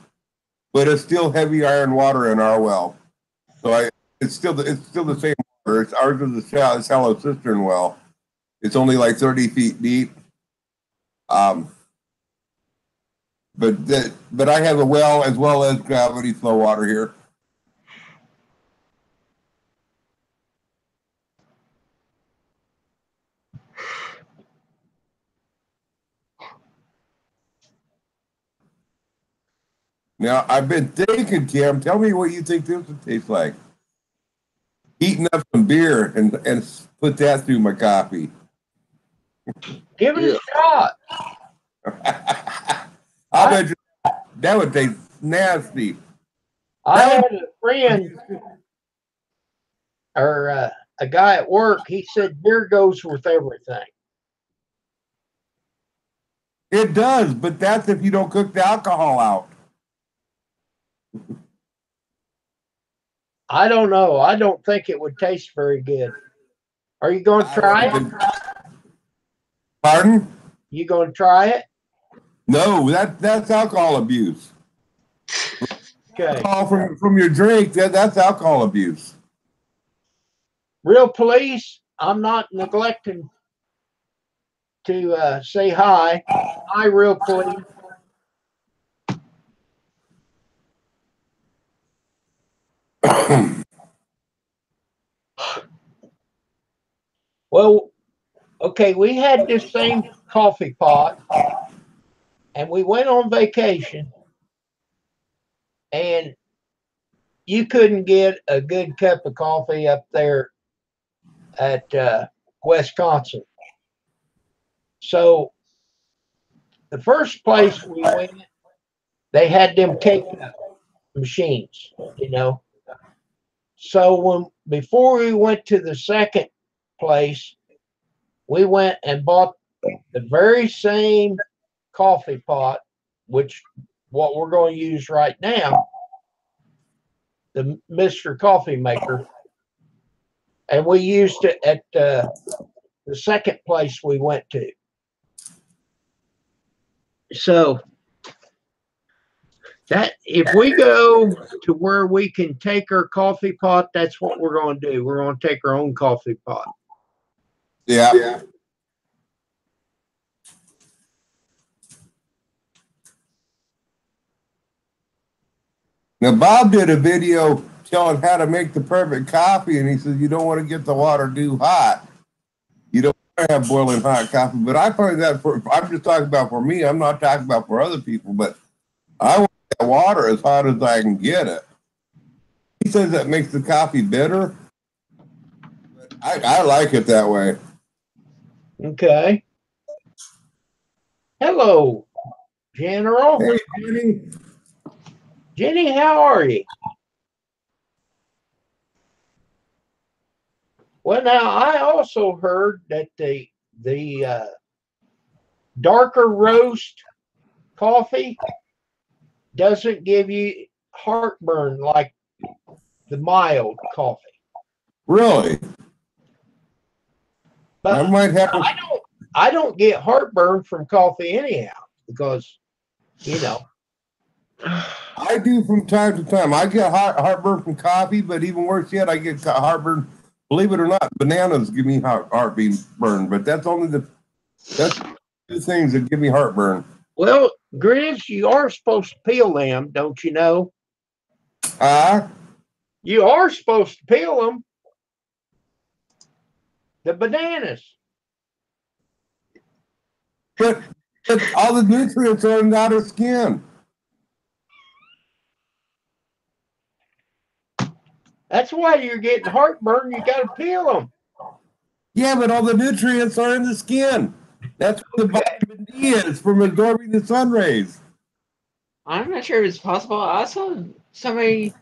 but it's still heavy iron water in our well. So it's still the same water. Ours is a shallow cistern well. It's only like 30 feet deep. But I have a well as well as gravity flow water here. Now, I've been thinking, Kim, tell me what you think this would taste like. heating up some beer and put that through my coffee. Give it a shot. I bet you that would taste nasty. I had a friend or a guy at work. He said beer goes with everything. It does, but that's if you don't cook the alcohol out. I don't know. I don't think it would taste very good. Are you going to try it? Pardon? You going to try it? No, that's alcohol abuse. Okay. Alcohol from your drink, that's alcohol abuse. Real police, I'm not neglecting to say hi. Hi, real police. Well, okay, we had this same coffee pot and we went on vacation and you couldn't get a good cup of coffee up there at Wisconsin. So the first place we went, they had them K-cup machines, you know. So before we went to the second place, we went and bought the very same coffee pot, which what we're going to use right now, the Mr. Coffee Maker, and we used it at the second place we went to. So that if we go to where we can take our coffee pot, that's what we're going to do. We're going to take our own coffee pot. Yeah. Now, Bob did a video telling how to make the perfect coffee, and he says you don't want to get the water too hot. You don't want to have boiling hot coffee. But I find that I'm just talking about for me. I'm not talking about for other people. But I want that water as hot as I can get it. He says that makes the coffee bitter. But I like it that way. Okay. Hello, General. Hey, Jenny. Jenny, how are you? Well, now I also heard that the darker roast coffee doesn't give you heartburn like the mild coffee. Really? But I might have to. I don't get heartburn from coffee anyhow because, you know. I do from time to time. I get heartburn from coffee, but even worse yet, I get heartburn. Believe it or not, bananas give me heartburn, but that's two things that give me heartburn. Well, Grizz, you are supposed to peel them, don't you know? You are supposed to peel them. The bananas. But all the nutrients are in the outer skin. That's why you're getting heartburn. You got to peel them. Yeah, but all the nutrients are in the skin. That's what the vitamin D is from absorbing the sun rays. I'm not sure if it's possible. I saw somebody.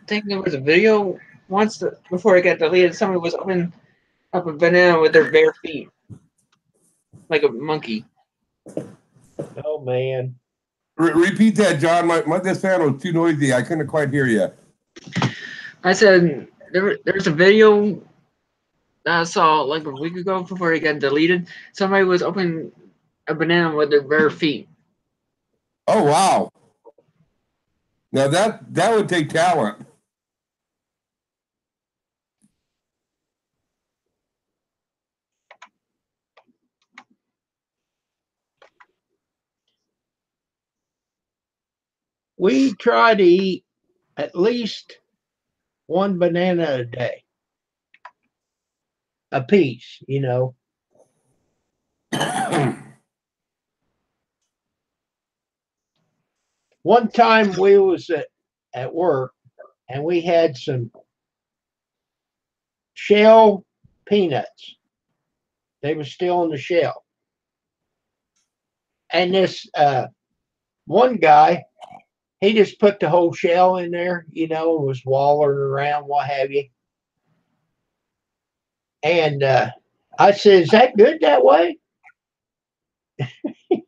Think there was a video once before it got deleted. Somebody was opening up a banana with their bare feet, like a monkey. Oh man! Repeat that, John. This fan was too noisy. I couldn't quite hear you. I said there's a video that I saw like a week ago before it got deleted. Somebody was opening a banana with their bare feet. Oh wow! Now that would take talent. We try to eat at least one banana a day, a piece. You know. One time we was at work and we had some shell peanuts. They were still in the shell. And this one guy, he just put the whole shell in there, was wallering around, what have you. And I said, "Is that good that way?"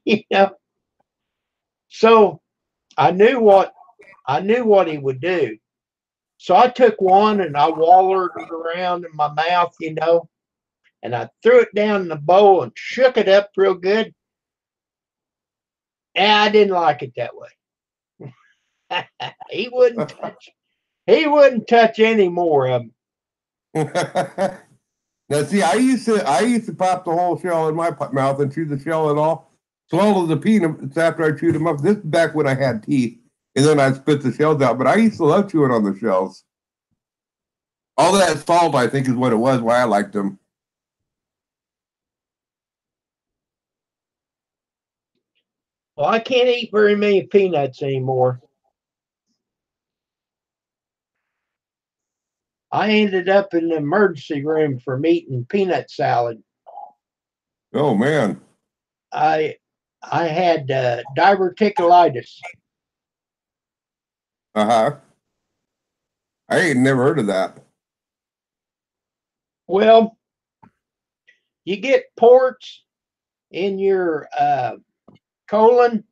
you know. So I knew what he would do. So I took one and I wallered it around in my mouth, and I threw it down in the bowl and shook it up real good. And I didn't like it that way. He wouldn't touch any more of them. Now, see, I used to pop the whole shell in my mouth and chew the shell and all, swallow the peanuts after I chewed them up. This is back when I had teeth, and then I spit the shells out. But I used to love chewing on the shells. All that salt, I think, is what it was. Why I liked them. Well, I can't eat very many peanuts anymore. I ended up in the emergency room from eating peanut salad. Oh man, I had diverticulitis. I ain't never heard of that. Well, you get ports in your colon,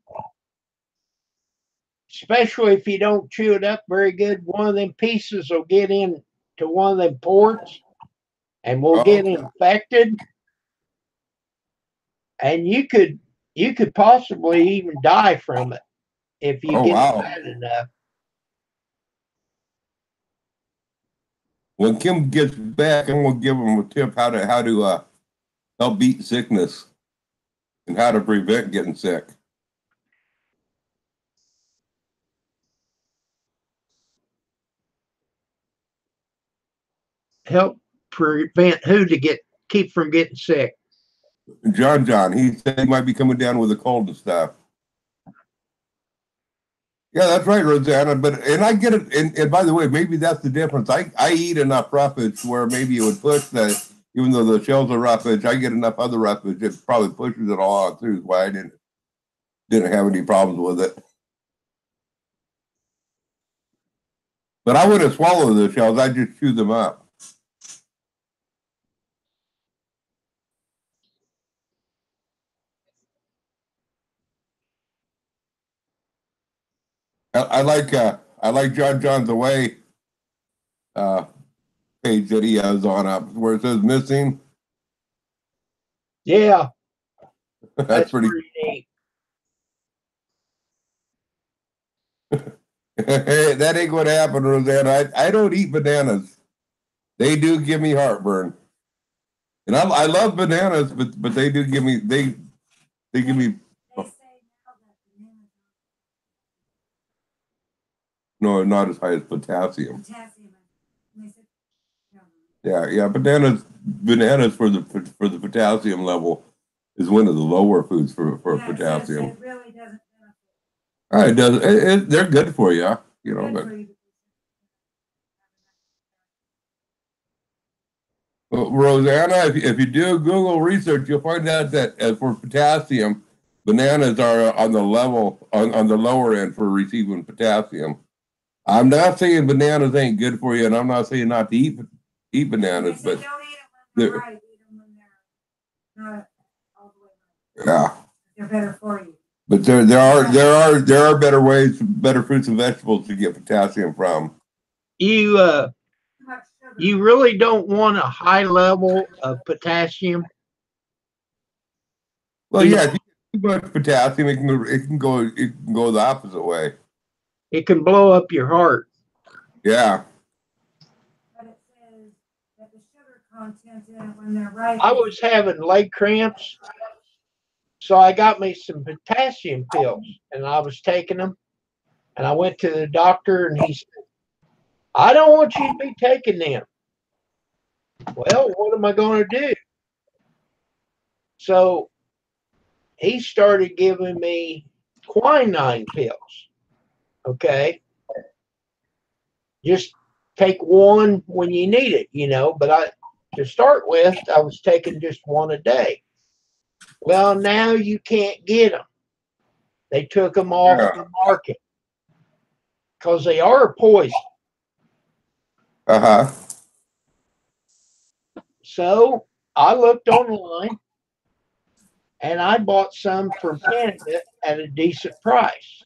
especially if you don't chew it up very good. One of them pieces will get into one of them ports and will get infected, and you could possibly even die from it if you get it bad enough. When Kim gets back, I'm gonna give him a tip how to help beat sickness and how to prevent getting sick. Help prevent who to keep from getting sick? John, he said he might be coming down with a cold and stuff. Yeah, that's right, Rosanna. And I get it. And by the way, maybe that's the difference. I eat enough roughage where maybe it would push that. Even though the shells are roughage, I get enough other roughage. It probably pushes it all out through. Is why I didn't have any problems with it. But I wouldn't swallow the shells. I just chew them up. I like John's Away page that he has on up where it says missing. Yeah, that's pretty neat. That ain't what happened, Rosanna. I don't eat bananas. They do give me heartburn. And I love bananas, but they do give me they give me no, not as high as potassium. Yeah, bananas for the potassium level is one of the lower foods for potassium. It really doesn't benefit. It does. They're good for you, but Rosanna, if you do Google research, you'll find out that for potassium, bananas are on the lower end for receiving potassium. I'm not saying bananas ain't good for you, and I'm not saying not to eat bananas, but don't eat them when they're right. Eat them when they're not all the way right. Yeah, they're better for you. But there are better ways, better fruits and vegetables to get potassium from. You really don't want a high level of potassium. Well, yeah, if you get too much potassium, it can go the opposite way. It can blow up your heart. Yeah. But it says that the sugar content in it when they're ripe. I was having leg cramps, so I got me some potassium pills, and I was taking them. And I went to the doctor, and he said, "I don't want you to be taking them." Well, what am I going to do? So he started giving me quinine pills. Okay. Just take one when you need it, you know. But to start with, I was taking just one a day. Well, now you can't get them. They took them off the market because they are poison. Uh-huh. So I looked online and I bought some from Canada at a decent price.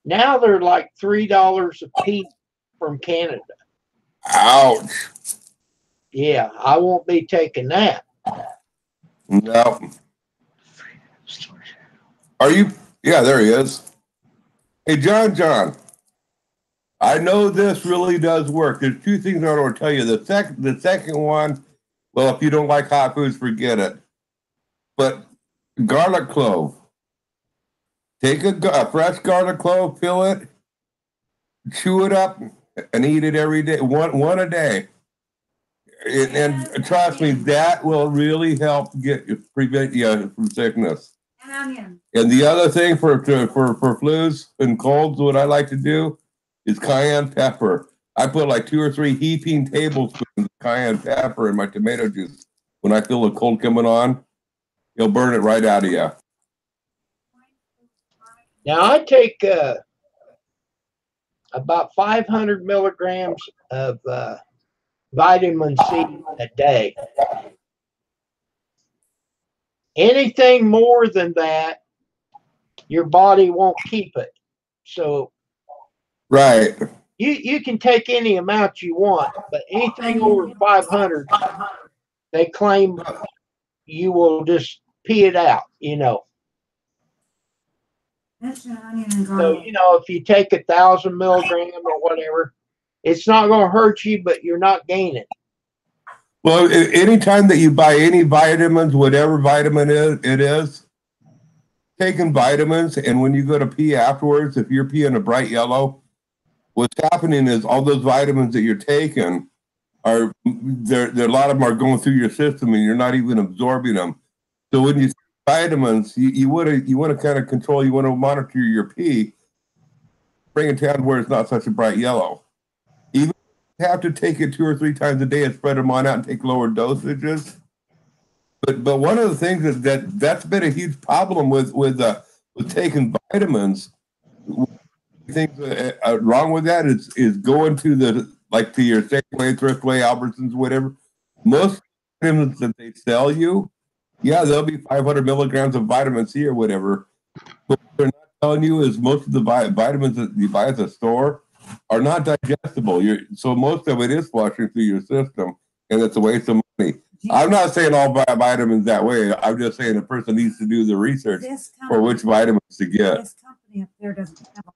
Now they're like $3 a piece from Canada. Ouch. Yeah, I won't be taking that. No. Are you? Yeah, there he is. Hey, John. I know this really does work. There's two things I want to tell you. The second one, well, if you don't like hot foods, forget it. But garlic clove. Take a fresh garlic clove, fill it, chew it up, and eat it every day. One a day. And trust me, that will really help prevent you from sickness. And onion. And the other thing for flus and colds, what I like to do is cayenne pepper. I put like 2 or 3 heaping tablespoons of cayenne pepper in my tomato juice. When I feel a cold coming on, it'll burn it right out of you. Now I take about 500 milligrams of vitamin C a day. Anything more than that, your body won't keep it. So Right. you can take any amount you want, but anything over 500, they claim you will just pee it out, you know. That's an onion and So, garlic. you know, if you take 1,000 milligram or whatever, it's not going to hurt you, but you're not gaining. Well, anytime that you buy any vitamins, whatever vitamin it is, taking vitamins, and when you go to pee afterwards, if you're peeing a bright yellow, what's happening is all those vitamins that you're taking are there. A lot of them are going through your system, and you're not even absorbing them. So when you take vitamins, you want to kind of control. You want to monitor your pee, bring it down where it's not such a bright yellow. Even if you have to take it 2 or 3 times a day and spread them on out and take lower dosages. But one of the things that's been a huge problem with taking vitamins. Things wrong with that is going to to your Safeway, Thriftway, Albertsons, whatever. Most vitamins that they sell you, yeah, there'll be 500 milligrams of vitamin C or whatever. But what they're not telling you is most of the vitamins that you buy at the store are not digestible. So most of it is flushing through your system, and it's a waste of money. I'm not saying all vitamins that way. I'm just saying a person needs to do the research for which vitamins to get. This company up there doesn't have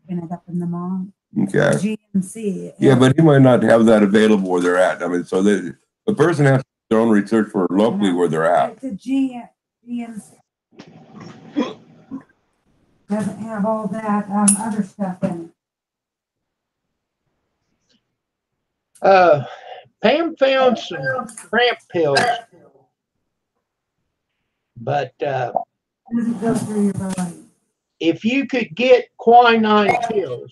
it up in the mall. Okay. GMC. Yeah, but he might not have that available where they're at. I mean, so the person has to do their own research for locally where they're at. The GMC doesn't have all that other stuff in it. Pam found some cramp pills, but Doesn't go through your body. if you could get quinine pills,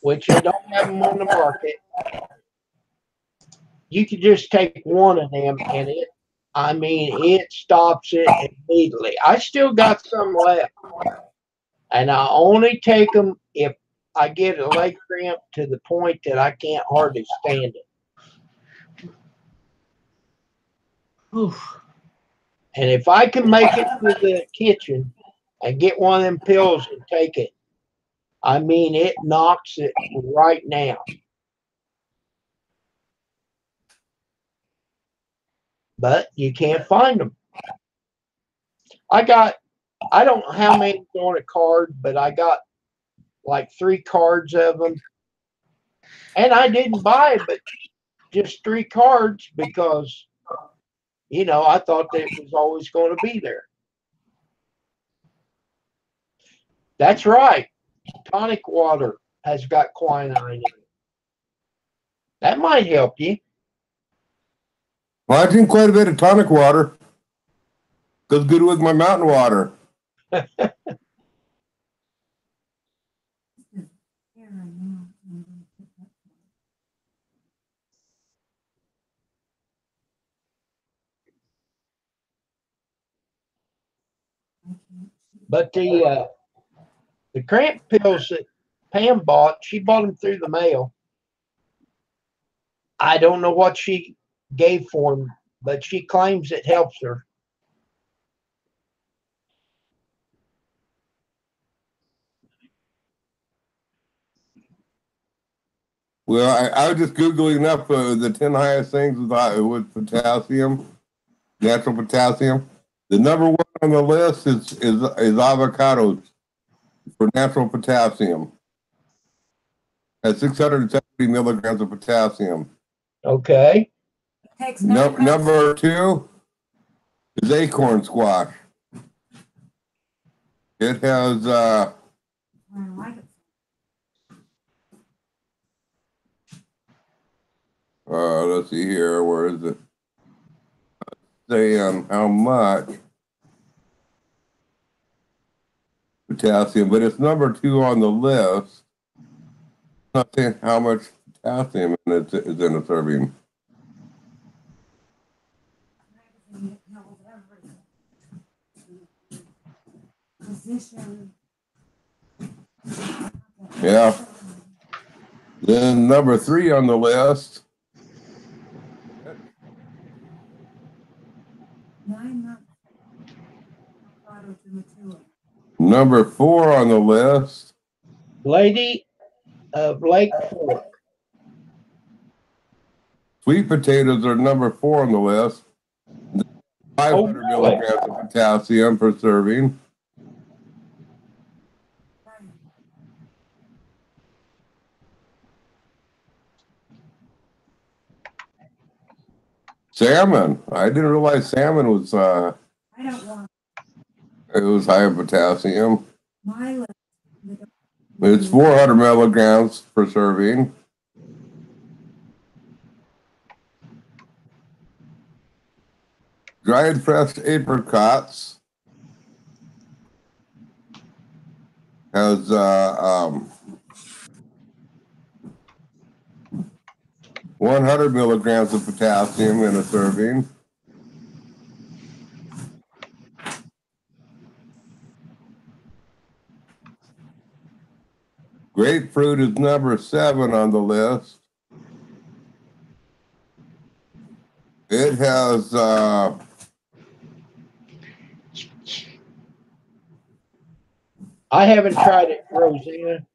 which they don't have them on the market, you could just take one of them and it stops it immediately. I still got some left, and I only take them if I get a leg cramp to the point that I can't hardly stand it. Oof. And if I can make it to the kitchen and get one of them pills and take it, I mean, it knocks it right now. But you can't find them. I don't know how many on a card, but I got like 3 cards of them. And I didn't buy but just 3 cards because, you know, I thought that it was always going to be there. That's right. Tonic water has got quinine in it. That might help you. Well, I drink quite a bit of tonic water. Goes good with my mountain water. But the cramp pills that Pam bought, she bought them through the mail. I don't know what she gave for them, but she claims it helps her. Well, I was just Googling up the 10 highest things with potassium, natural potassium. The number one on the list is avocados for natural potassium. At 670 milligrams of potassium. Okay. Takes 9 months. Number two is acorn squash. It has I like it. let's see here, where is it? Saying how much potassium, but it's number two on the list. Not saying how much potassium is in a serving. Magazine that tells everything. Position. Yeah. Then number three on the list. 9 months. Avocado to mature. Number four on the list. Lady of Lake Fork. Sweet potatoes are number four on the list. 500 milligrams of potassium per serving. Salmon. I didn't realize salmon was I don't want it was high in potassium. my list. It's 400 milligrams per serving. Dried fresh apricots has 100 milligrams of potassium in a serving. Grapefruit is number 7 on the list. It has I haven't tried it, Rosanna.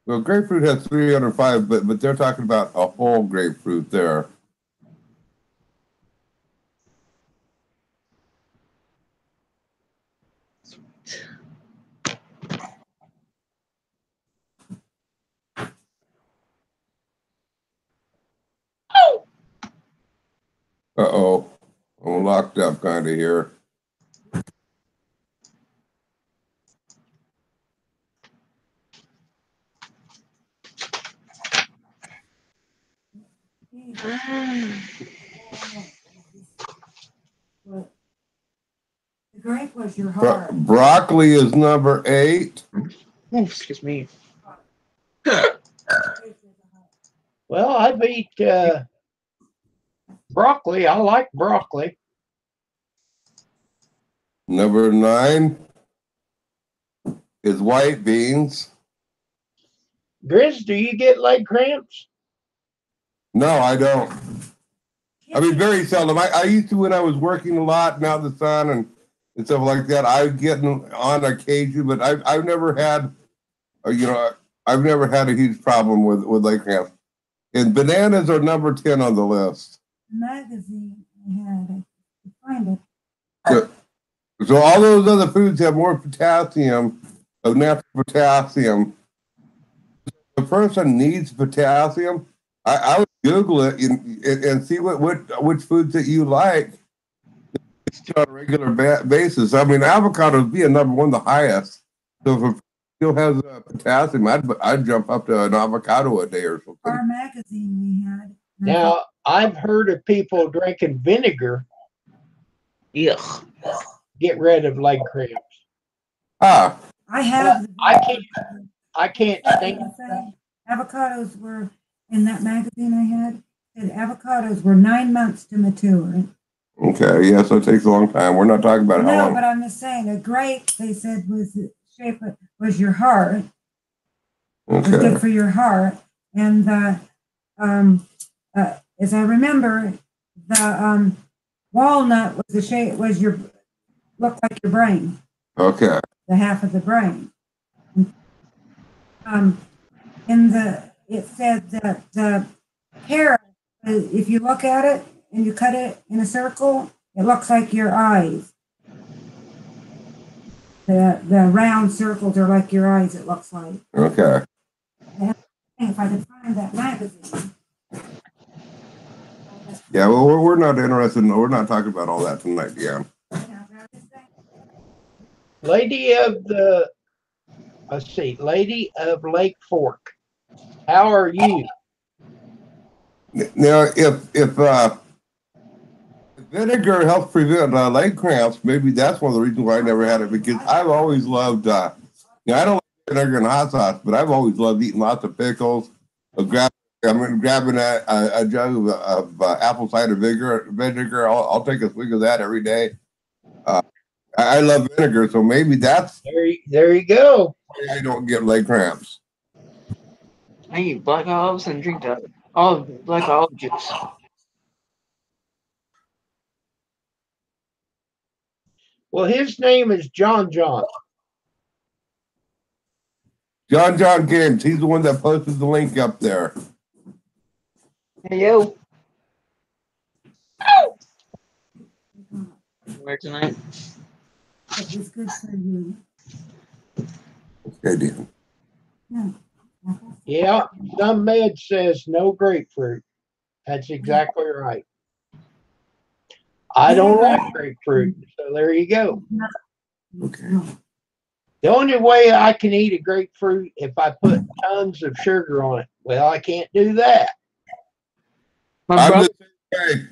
well, grapefruit has 305, but they're talking about a whole grapefruit there. Uh-oh. I'm locked up kind of here. The grape was your heart. Broccoli is number 8. Oh, excuse me. Well, I've eat broccoli. I like broccoli. Number 9 is white beans. Grizz, do you get leg cramps? No, I don't. I mean, very seldom. I used to when I was working a lot and out in the sun and stuff like that. I would get on occasion, but I've never had, I've never had a huge problem with leg cramps. And bananas are number 10 on the list. Magazine I had, I find it. So all those other foods have more potassium, of natural potassium. If a person needs potassium, I would Google it and see which foods that you like on a regular basis. I mean, avocados being number 1, the highest. So if a still has potassium, I'd jump up to an avocado a day or something. Our magazine we had. Now, I've heard of people drinking vinegar Yuck. get rid of leg cramps. Ah, I have. I can't stand Avocados were in that magazine I had. Said avocados were 9 months to mature. Okay, yeah, so it takes a long time. We're not talking about how No, long. but I'm just saying, a grape, they said, was the shape was your heart. Was Okay. good for your heart. And as I remember, the walnut was the shape was your looked like your brain, Okay. the half of the brain. Um, in the it said that the carrot, if you look at it and you cut it in a circle, it looks like your eyes. The round circles are like your eyes. It looks like. Okay. And if I could find that magazine. Yeah, well, we're not interested in, we're not talking about all that tonight, yeah. Lady of the, let's see, Lady of Lake Fork. How are you? Now, if vinegar helps prevent leg cramps, maybe that's one of the reasons why I never had it, because I've always loved, I don't like vinegar and hot sauce, but I've always loved eating lots of pickles. I'm grabbing a jug of apple cider vinegar. I'll take a swig of that every day. I love vinegar, so maybe that's there you go. why I don't get leg cramps. I eat black olives and drink the black olive juice. Well, his name is John John. John Games, he's the one that posted the link up there. Hey yo. Ow! Where tonight? It was good for you. Okay, Dan. Yeah. Yeah, some med says no grapefruit. That's exactly right. I don't like grapefruit, so there you go. Okay. The only way I can eat a grapefruit if I put tons of sugar on it. Well, I can't do that. My I'm brother, the same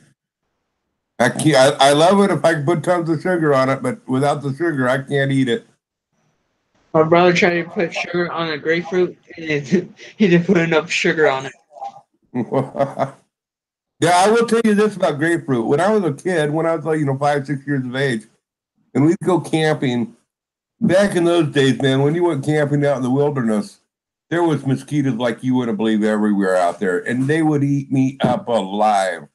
way. I love it if I can put tons of sugar on it, but without the sugar, I can't eat it. my brother tried to put sugar on a grapefruit, and he didn't put enough sugar on it. Yeah, I will tell you this about grapefruit. When I was a kid, when I was like, 5, 6 years of age, and we'd go camping, back in those days, man, when you went camping out in the wilderness, there was mosquitoes like you wouldn't believe everywhere out there, and they would eat me up alive.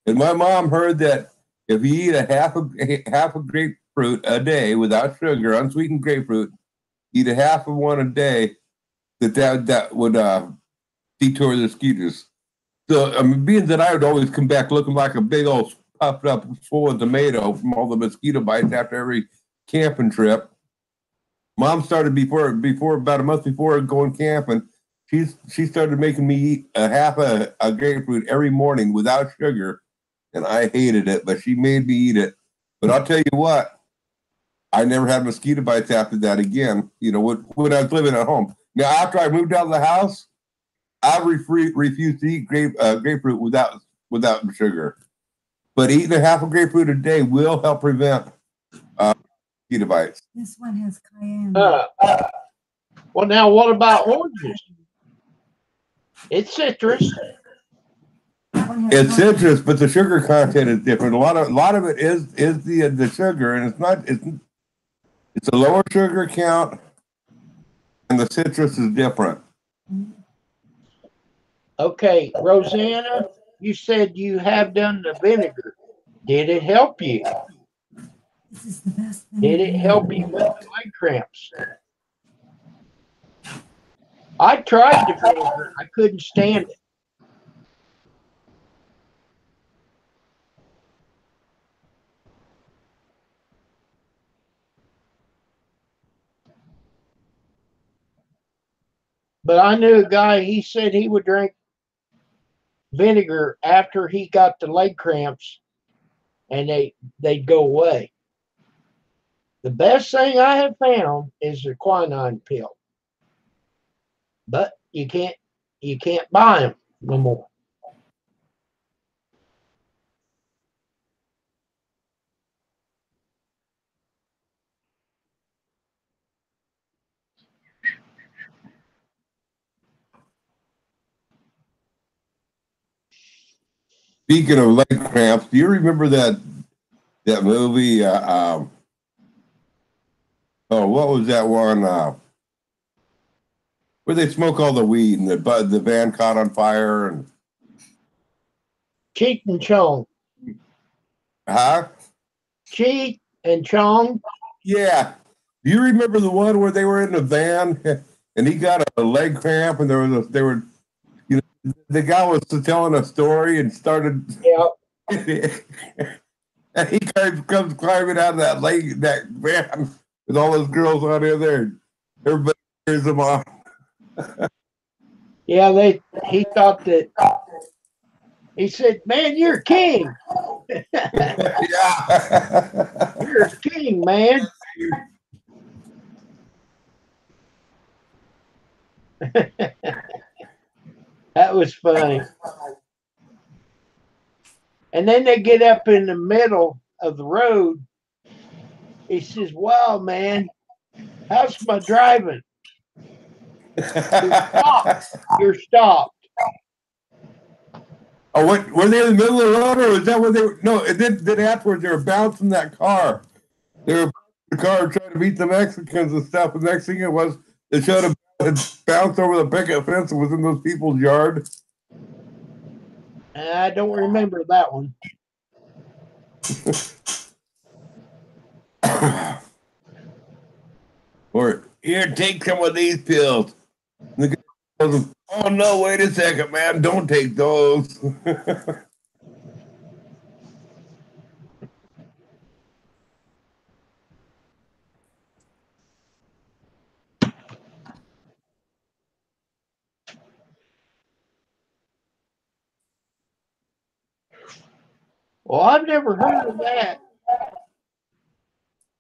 And my mom heard that if you eat a half a grapefruit a day without sugar, unsweetened grapefruit, eat a half of one a day, that would detour the mosquitoes. So being that I would always come back looking like a big old puffed up swollen tomato from all the mosquito bites after every camping trip. Mom started before about a month before going camping. She started making me eat a half a grapefruit every morning without sugar, and I hated it, but she made me eat it. But I'll tell you what, I never had mosquito bites after that again. When I was living at home. Now after I moved out of the house, I refused to eat grapefruit without sugar. But eating a half a grapefruit a day will help prevent mosquito bites. This one has cayenne. Well, now what about oranges? It's citrus. It's citrus, but the sugar content is different. A lot of it is the sugar, and it's a lower sugar count, and the citrus is different. Okay, Rosanna, you said you have done the vinegar. Did it help you? This is the best thing. Did it help you with the leg cramps? I tried the vinegar. I couldn't stand it. But I knew a guy, he said he would drink vinegar after he got the leg cramps and they'd go away. The best thing I have found is the quinine pill. But you can't buy them no more. Speaking of leg cramps, do you remember that that movie. Oh, what was that one? Where they smoke all the weed and the van caught on fire and Cheech and Chong. huh? Cheech and Chong. Yeah. Do you remember the one where they were in the van and he got a leg cramp and they were the guy was telling a story and started Yeah. and he comes climbing out of that van with all those girls on in there. Everybody hears him off. Yeah, he thought that he said, "Man, you're king. Yeah. You're a king, man." That was funny. And then they get up in the middle of the road. He says, "Wow, man, how's my driving? You're stopped." Oh, what were they in the middle of the road, or was that where they were? No, it did. Then afterwards, they were bouncing that car. They were the car trying to beat the Mexicans and stuff. The next thing it was, they showed him had bounced over the picket fence and was in those people's yard. I don't remember that one. Or here, take some of these pills. And the guy tells him, "Oh no, wait a second, man, don't take those." Well, I've never heard of that.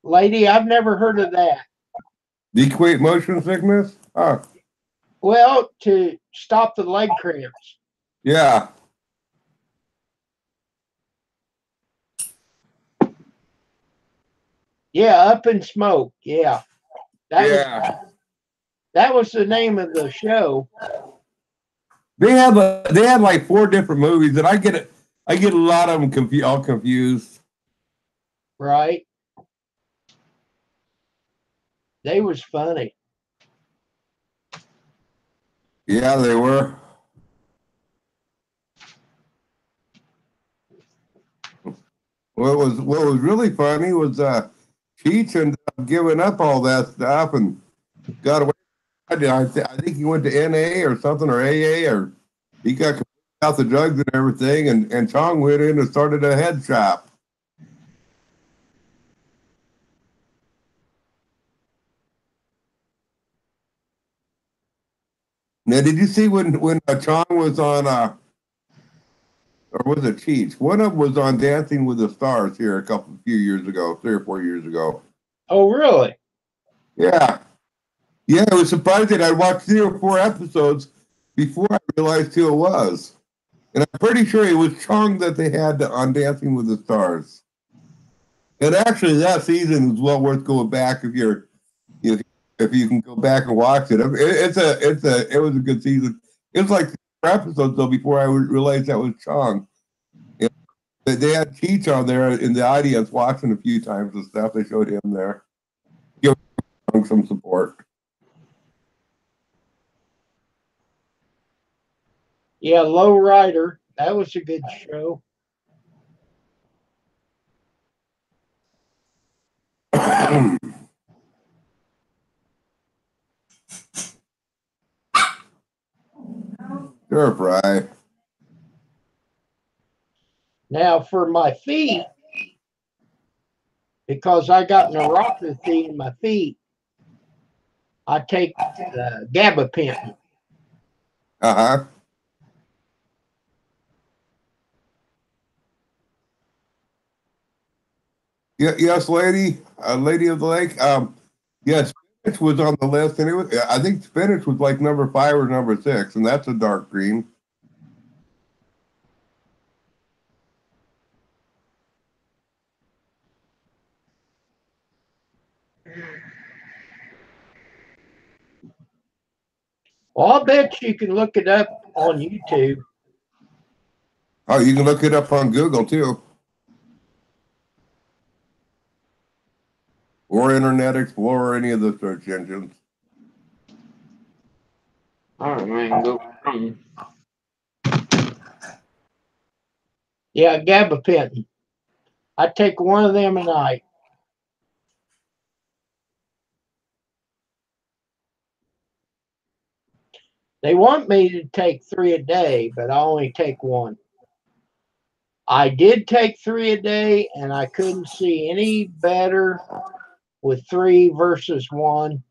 Lady, I've never heard of that. Equate motion sickness? Huh. Well, to stop the leg cramps. Yeah. Yeah, Up in Smoke. Yeah. Yeah. That was the name of the show. They had like 4 different movies, and I get a lot of them all confused. Right. They was funny. Yeah, they were. What was really funny was Cheech ended up giving up all that stuff and got away. I think he went to NA or something or AA or he got out the drugs and everything, and Chong went in and started a head shop. Now, did you see when Chong was on or was it Cheech? One of them was on Dancing with the Stars here a few years ago, 3 or 4 years ago. Oh, really? Yeah. Yeah, I was surprised that I watched 3 or 4 episodes before I realized who it was. And I'm pretty sure it was Chong that they had on Dancing with the Stars. And actually, that season was well worth going back if you can go back and watch it. It was a good season. It was like 4 episodes though before I realized that was Chong. You know, they had Cheech on there in the audience watching a few times and stuff. They showed him there, give Chong some support. Yeah, Low Rider. That was a good show. Sure, Fry. Now, for my feet, because I got neuropathy in my feet, I take gabapentin. Uh-huh. Yes, lady of the lake. Yes, spinach was on the list, and I think spinach was like number 5 or number 6, and that's a dark green. Well, I'll bet you can look it up on YouTube. Oh, you can look it up on Google too. or Internet Explorer, or any of the search engines. All right, man. Go. Yeah, gabapentin. I take one of them a night. They want me to take 3 a day, but I only take one. I did take 3 a day, and I couldn't see any better with 3 versus 1.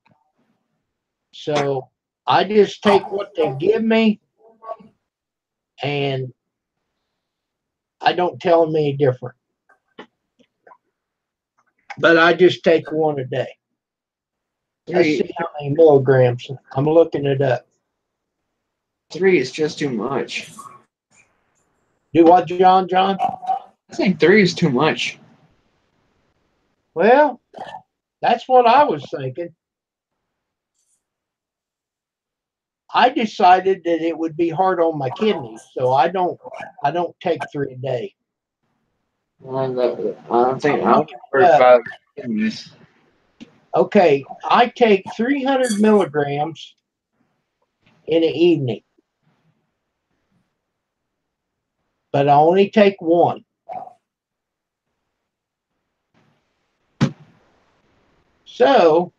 So I just take what they give me, and I don't tell them any different. But I just take one a day. Let's see how many milligrams. I'm looking it up. 3 is just too much. Do what, John? I think 3 is too much. Well, that's what I was thinking. I decided that it would be hard on my kidneys, so I don't take 3 a day. I don't think I'm worried about kidneys. Okay, I take 300 milligrams in the evening, but I only take one. So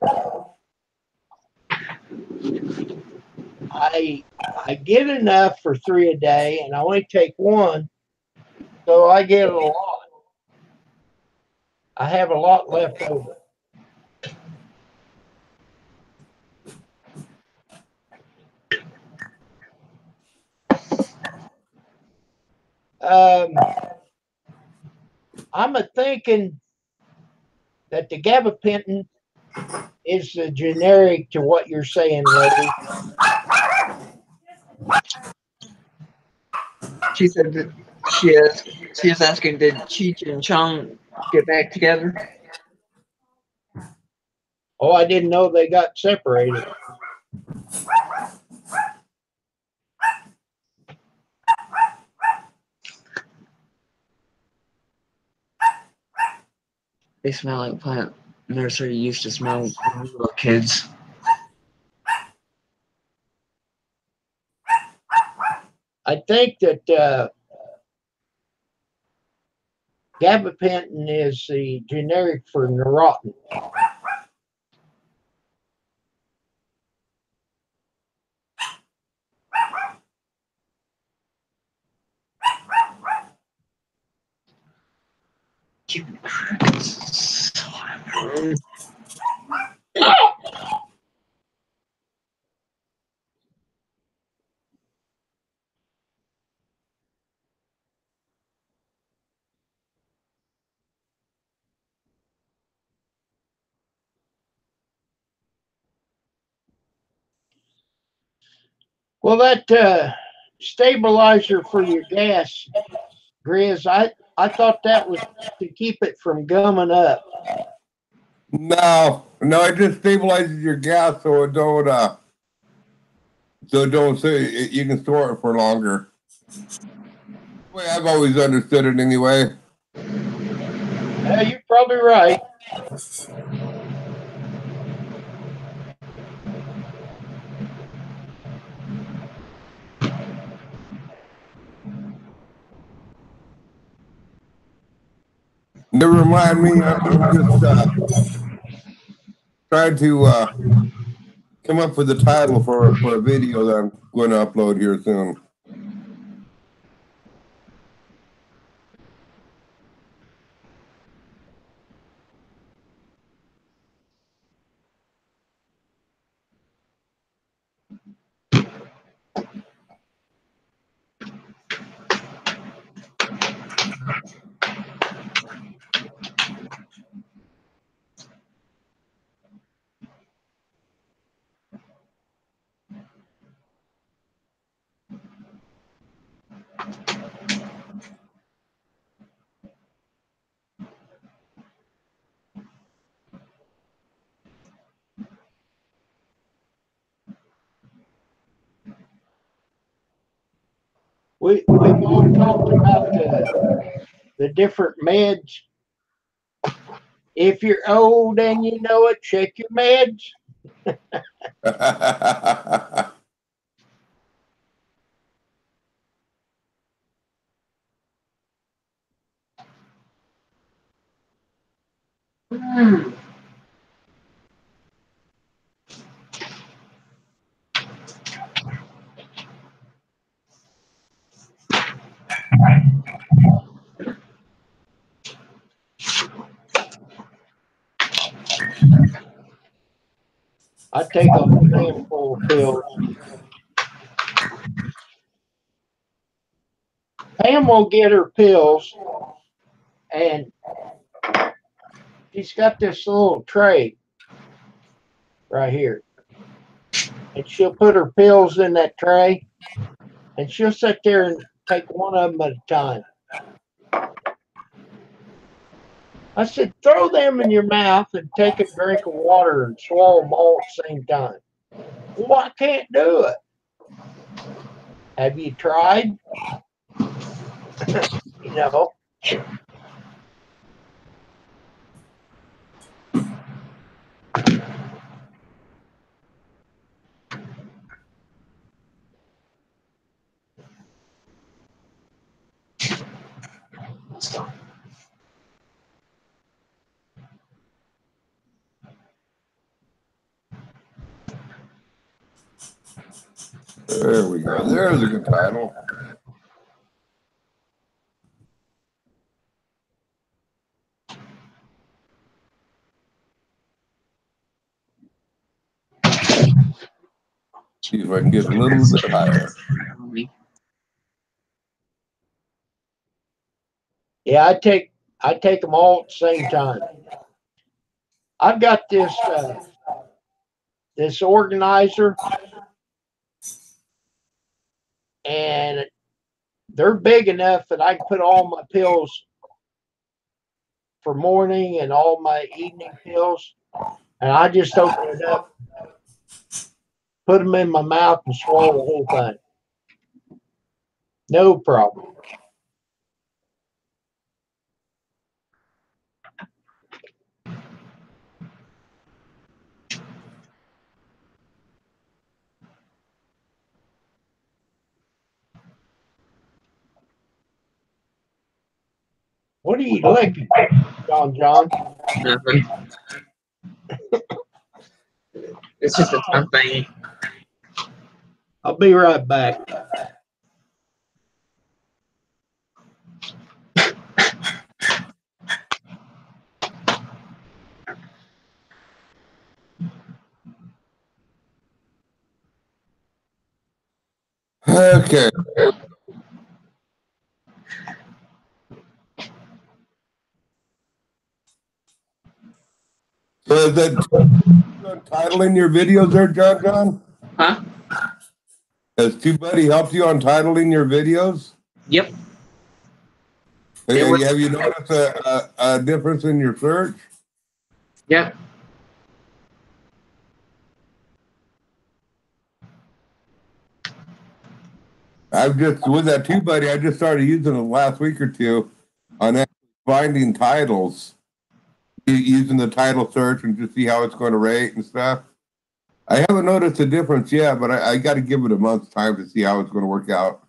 I get enough for 3 a day, and I only take one, so I get a lot. I have a lot left over. I'm thinking that the gabapentin is the generic to what you're saying, lady. She said that she is asking, did Cheech and Chong get back together? Oh, I didn't know they got separated. They smell like plant nursery used to smell when we were kids. I think that gabapentin is the generic for Neurontin. Well, that stabilizer for your gas, Grizz, I thought that was to keep it from gumming up. No, it just stabilizes your gas so it don't you can store it for longer. The way I've always understood it anyway. Yeah, you're probably right. Never mind me. I'm just trying to come up with a title for a video that I'm going to upload here soon. We've all talked about the different meds If you're old and you know it, check your meds. I take a whole handful of pills. Pam will get her pills, and she's got this little tray right here. And she'll put her pills in that tray, and she'll sit there and take one of them at a time. I said, throw them in your mouth and take a drink of water and swallow them all at the same time. Well, I can't do it. Have you tried? You know, There we go. There's a good title. See if I can get a little bit higher. yeah, I take them all at the same time. I've got this organizer, and they're big enough that I can put all my pills for morning and all my evening pills, and I just open it up, put them in my mouth, and swallow the whole thing. No problem. What are you licking, John? Nothing. It's just a tongue thing. I'll be right back. Okay. So is that titling your videos there, John? Huh? Has TubeBuddy helped you on titling your videos? Yep. Okay, have you noticed a difference in your search? Yep. I've just, with that TubeBuddy, I just started using it last week or two on actually finding titles, using the title search and to see how it's going to rate and stuff. I haven't noticed a difference yet, but I got to give it a month's time to see how it's going to work out.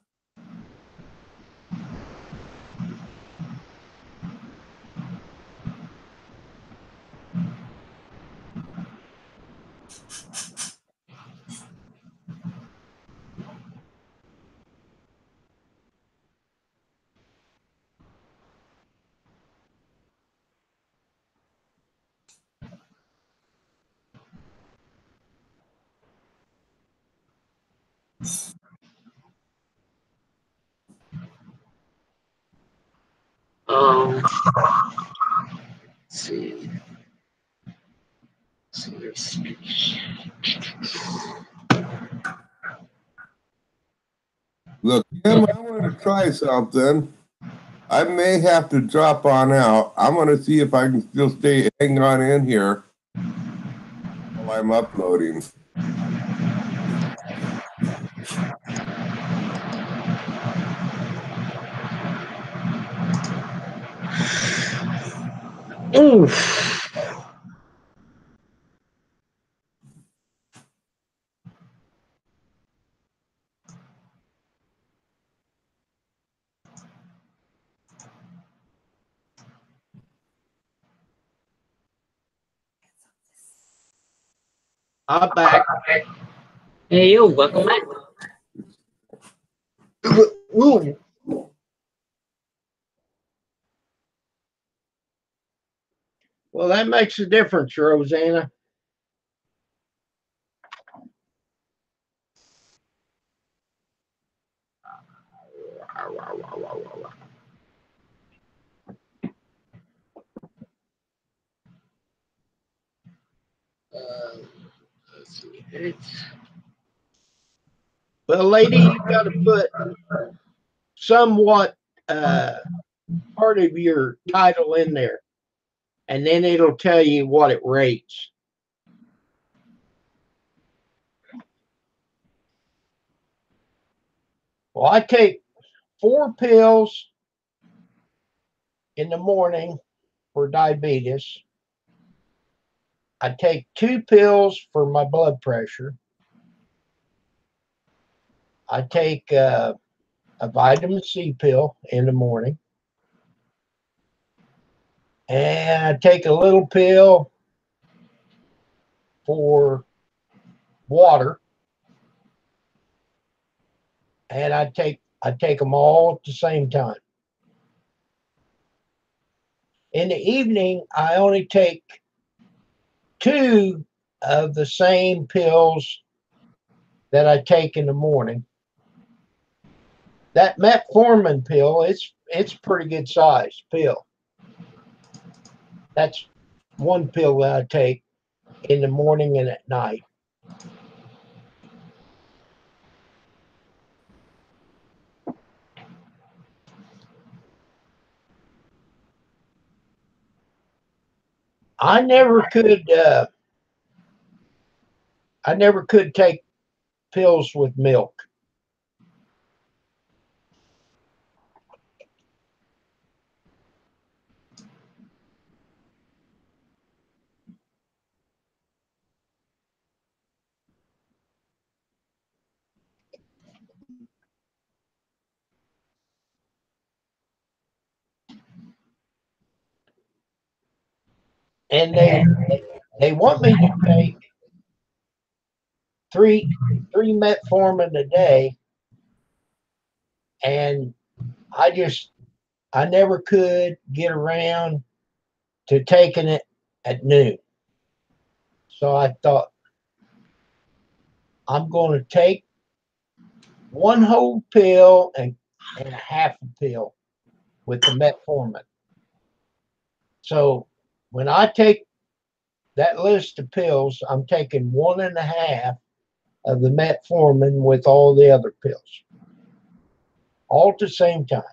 Let's see. Look, Kim, I want to try something. I may have to drop on out. I'm going to see if I can still hang on in here while I'm uploading. Oof. I'm back. Hey, yo, welcome back. Ooh. Well, that makes a difference, Rosanna. Let's see. It's Well, lady, you got to put somewhat part of your title in there, and then it'll tell you what it rates. Well, I take 4 pills in the morning for diabetes. I take 2 pills for my blood pressure. I take a vitamin C pill in the morning. And I take a little pill for water. And I take them all at the same time. In the evening, I only take 2 of the same pills that I take in the morning. That metformin pill, it's pretty good size pill. That's one pill that I take in the morning and at night. I never could take pills with milk. And they want me to take three metformin a day, and I never could get around to taking it at noon. So I thought I'm going to take one whole pill and a half a pill with the metformin. So when I take that list of pills, I'm taking one and a half of the metformin with all the other pills, all at the same time.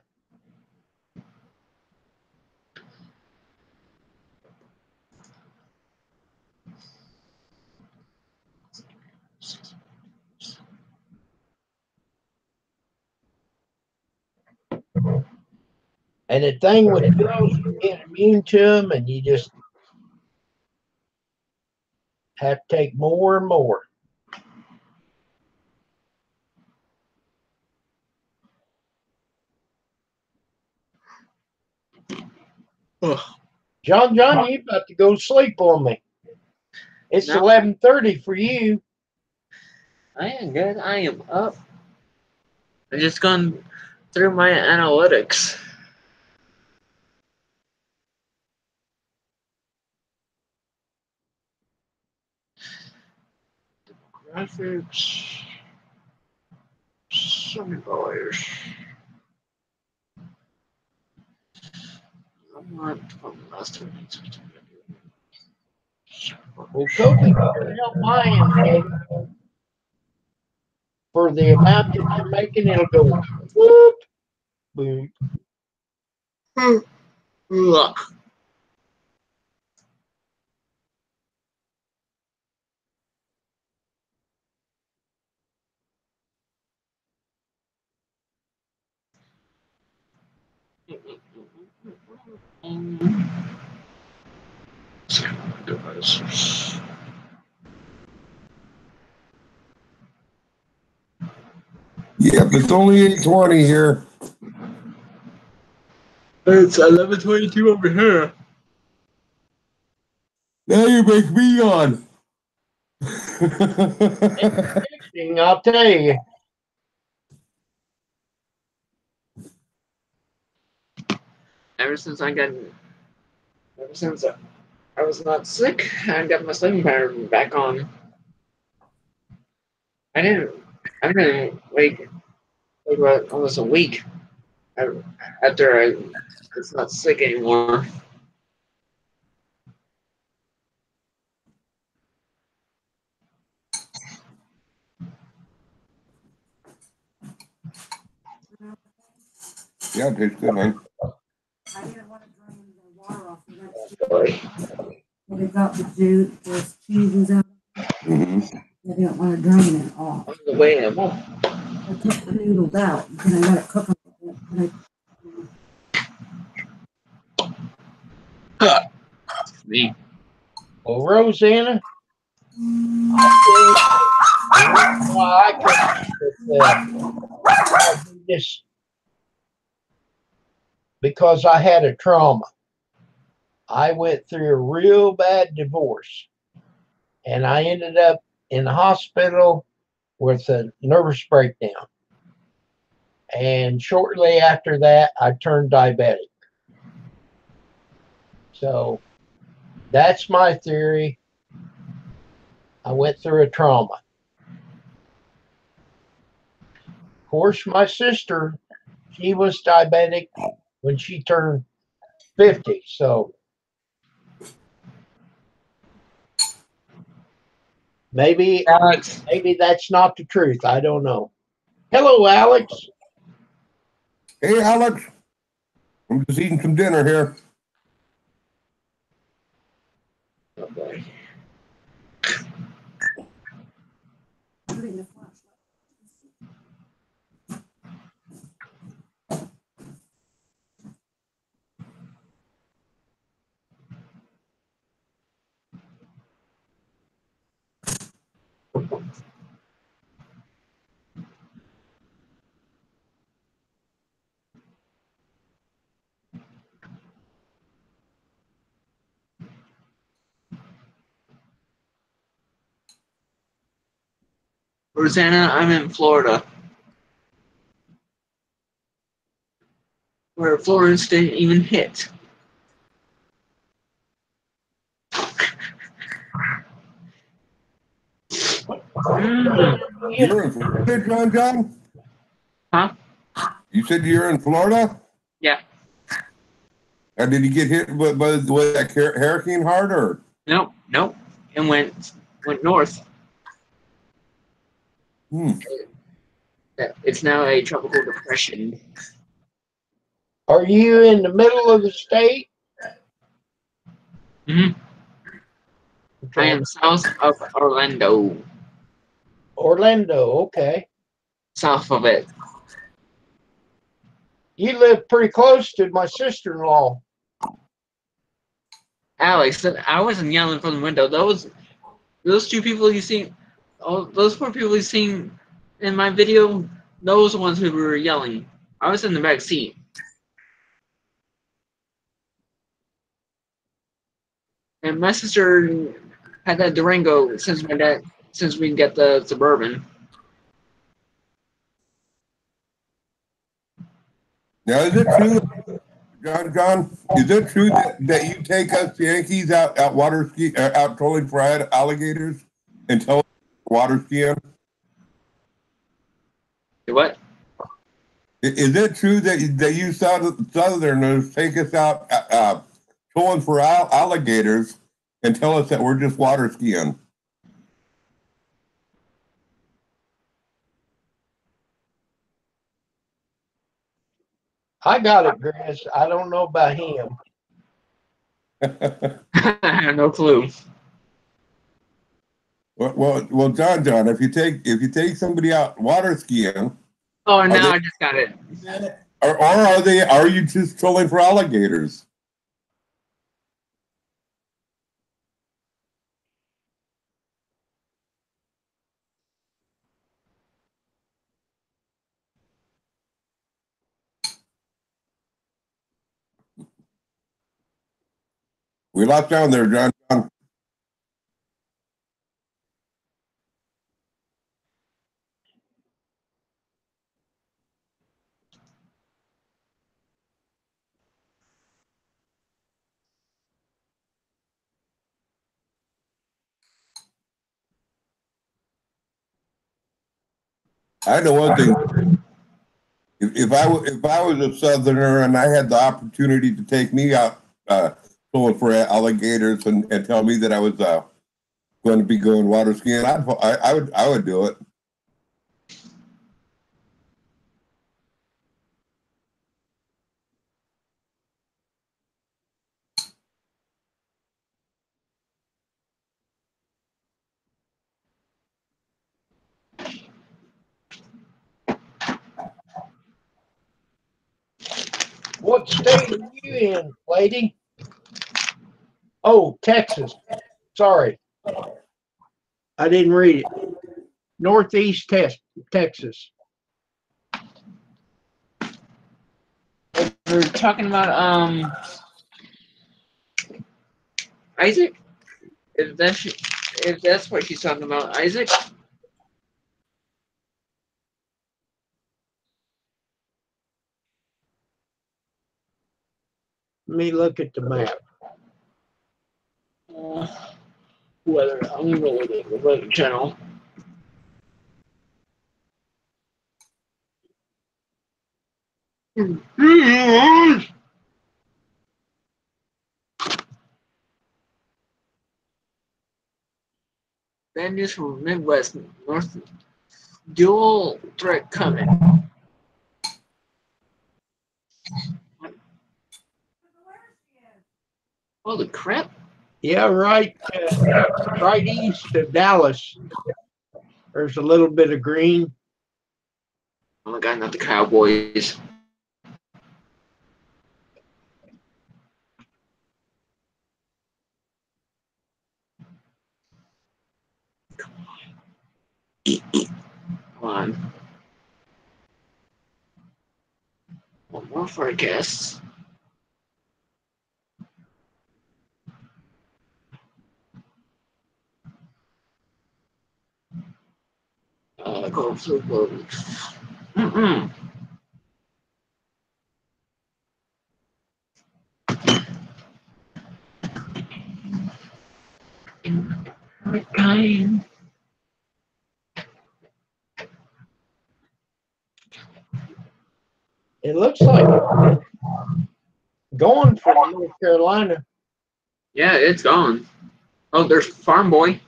And the thing with pills, you get immune to them, and you just have to take more and more. John, you about to go sleep on me. It's No. 11:30 for you. I am good. I am up. I just gone through my analytics. Graphics. $7. I'm not from last week. Well, Kobe sure help my end, baby. For the amount that you're making, it'll go whoop, boom. Look. Device. Yep, it's only 8:20 here. It's 11:22 over here. Now you make me yawn. Interesting, I'll tell you. Ever since I was not sick, I got my sleeping pattern back on. I didn't wake about almost a week after I was not sick anymore. Yeah, it tastes good, man. I didn't want to drain the water off of that soup. Really. But it got the juice, there's cheeses out. Mm-hmm. I didn't want to drain it off. On the way home. I took the noodles out and I let it cook a little bit. Me. Well, Rosanna, I could this because I had a trauma. I went through a real bad divorce, and I ended up in the hospital with a nervous breakdown. And shortly after that, I turned diabetic. So that's my theory. I went through a trauma. Of course, my sister, she was diabetic when she turned 50. So maybe Alex. that's not the truth. I don't know. Hello, Alex. Hey, Alex. I'm just eating some dinner here. Okay. Rosanna, I'm in Florida, where Florence didn't even hit. You're in Florida, John? Huh? You said you're in Florida? Yeah. And did you get hit with that hurricane hard, or? Nope. It went north. It's now a tropical depression. Are you in the middle of the state? Mm-hmm. I am south of Orlando. Orlando, okay. South of it. You live pretty close to my sister-in-law. Alex, I wasn't yelling from the window. Those two people you seen, those four people you seen in my video, those are the ones who were yelling. I was in the back seat. And my sister had that Durango since we get the Suburban. Now, is it true, John? Is it true that you take us Yankees out water ski, out trolling for alligators until water skiing? What? Is it true that you Southerners take us out trolling for alligators and tell us that we're just water skiing? I got it, Chris. I don't know about him. I have no clue. Well, John, if you take somebody out water skiing, Oh, now I just got it. or are you just trolling for alligators? We lost down there, John. I know one thing. If I was a Southerner and I had the opportunity to take me out pulling for alligators and tell me that I was going to be going water skiing, I would do it. What state are you in, lady? Oh, Texas. Sorry. I didn't read it. Northeast Texas. We're talking about Isaac. If that's what she's talking about, Isaac. Let me look at the map. Weather. I'm gonna look at the weather channel. Bad news from Midwest North. Dual threat coming. Holy crap! Yeah, right east of Dallas. There's a little bit of green. Oh my God, not the Cowboys. Come on. One more forecast. Go through. Mm-mm. Hurricane. It looks like going from North Carolina. Yeah, it's gone. Oh, there's Farm Boy.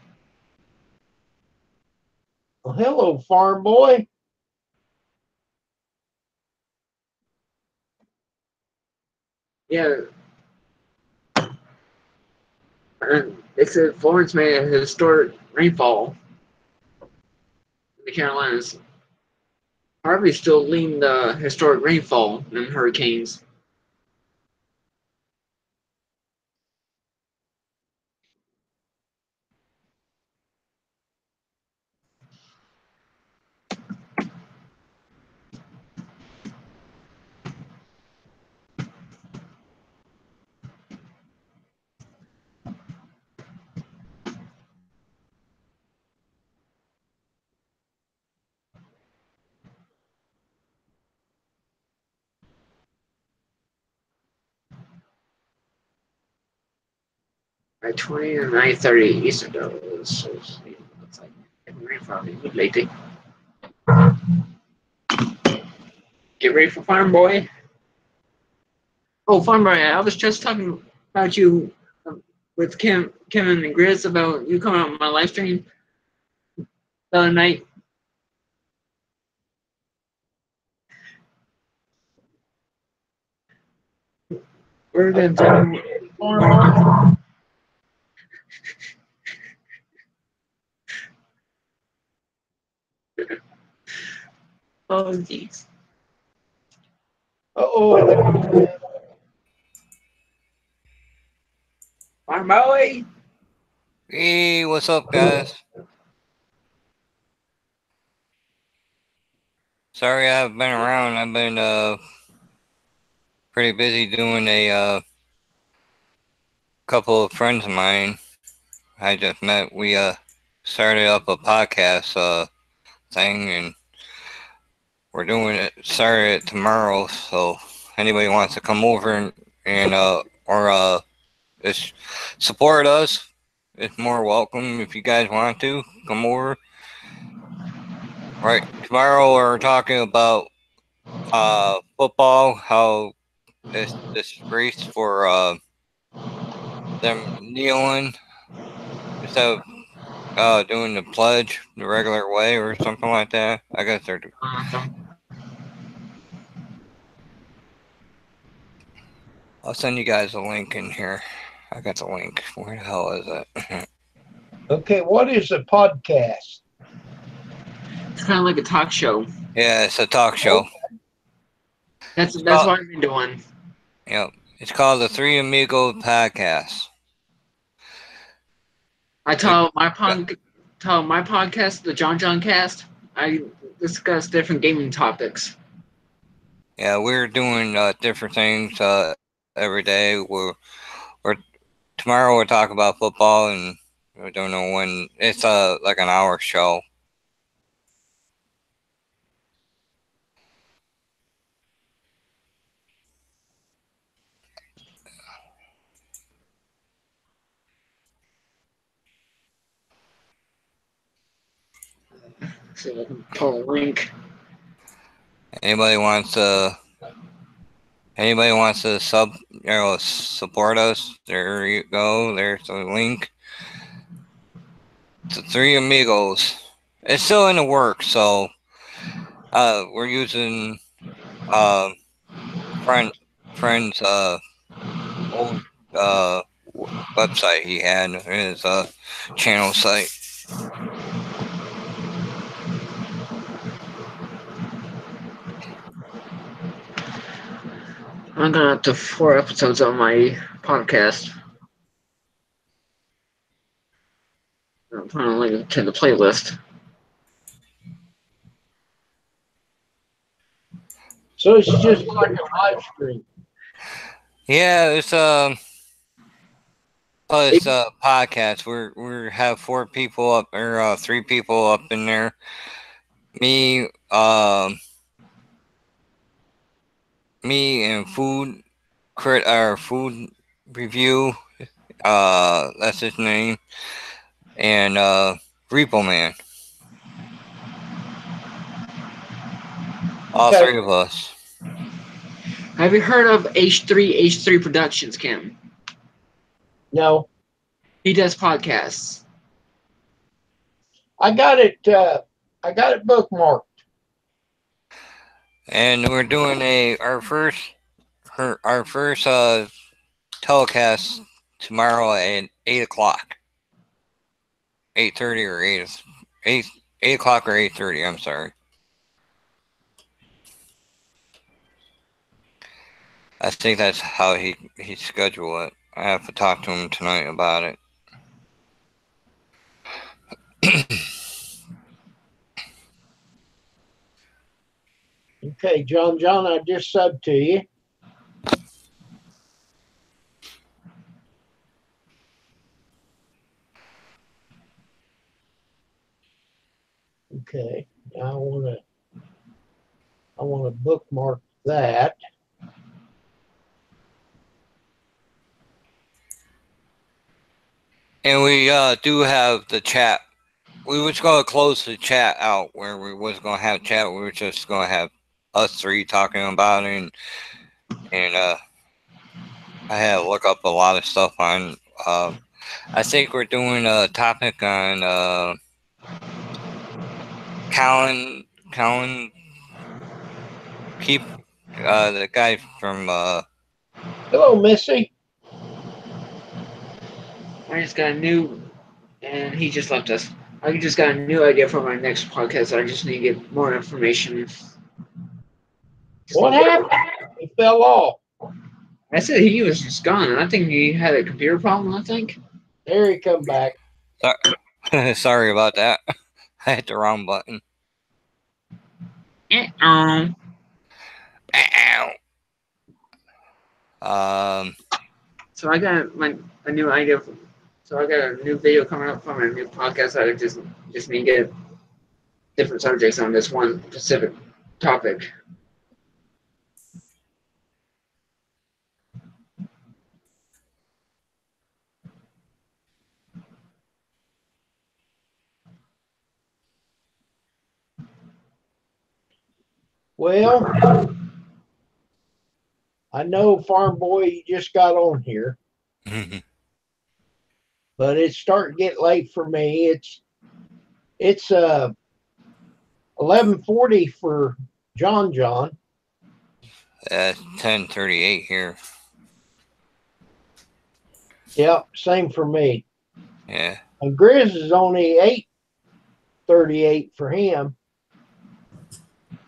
Well, hello, farm boy. Yeah. And they said Florence made a historic rainfall in the Carolinas. Harvey's still leading the historic rainfall in hurricanes. By 20 and 9:30 Eastern though. So it's like rainfall lately. Get ready for Farm Boy. Oh, Farm Boy, I was just talking about you with Kevin and Grizz about you coming on my live stream the other night. We're gonna do Farm Boy. Oh, jeez. Uh-oh. Farm Boy. Hey, what's up, guys? Sorry I haven't been around. I've been pretty busy doing a couple of friends of mine I just met. We started up a podcast thing, and we're doing it. Started it tomorrow. So anybody wants to come over and or just support us, it's more welcome. If you guys want to come over. Right, tomorrow we're talking about football, how it's disgrace for them kneeling instead of doing the pledge the regular way or something like that. I guess they're. I'll send you guys a link in here. I got the link. Where the hell is it? Okay, what is a podcast? It's kind of like a talk show. Yeah, it's a talk show. That's what I've been doing. Yep, it's called the Three Amigos Podcast. I tell my podcast, the John Cast, I discuss different gaming topics. Yeah, we're doing different things every day. We're tomorrow we'll talk about football, and we don't know when. It's like an hour show. So I can pull a link. Anybody wants to support us? There you go. There's the link. The Three Amigos. It's still in the works, so we're using friend's old website he had, his channel site. I'm going up to 4 episodes on my podcast. I'm putting a link to the playlist. So it's just like a live stream. Yeah, it's a podcast. We have 4 people up, or 3 people up in there. Me, me and food review. That's his name, and Repo Man. All Okay. 3 of us. Have you heard of H3 Productions, Kim? No, He does podcasts. I got it bookmarked. And we're doing our first telecast tomorrow at 8:00, 8:30 or 8 o'clock or 8:30. I'm sorry. I think that's how he scheduled it. I have to talk to him tonight about it. Okay, John, I just subbed to you. Okay, now I want to bookmark that. And we do have the chat. We was going to close the chat out where we was going to have chat. We were just going to have us 3 talking about it, and I had to look up a lot of stuff on. I think we're doing a topic on Colin Keep, the guy from Hello, Missy. I just got a new, and he just left us. I just got a new idea for my next podcast. I just need to get more information. What happened? He fell off. I said he was just gone, and I think he had a computer problem, I think. There he come back. sorry about that. I hit the wrong button. Uh-oh. Ow. So I got a new idea. So I got a new video coming up from a new podcast. I just need to get different subjects on this one specific topic. Well, I know Farm Boy you just got on here, but it's starting to get late for me. It's 11:40 for John. 10:38 here. Yeah, same for me. Yeah. And Grizz is only 8:38 for him.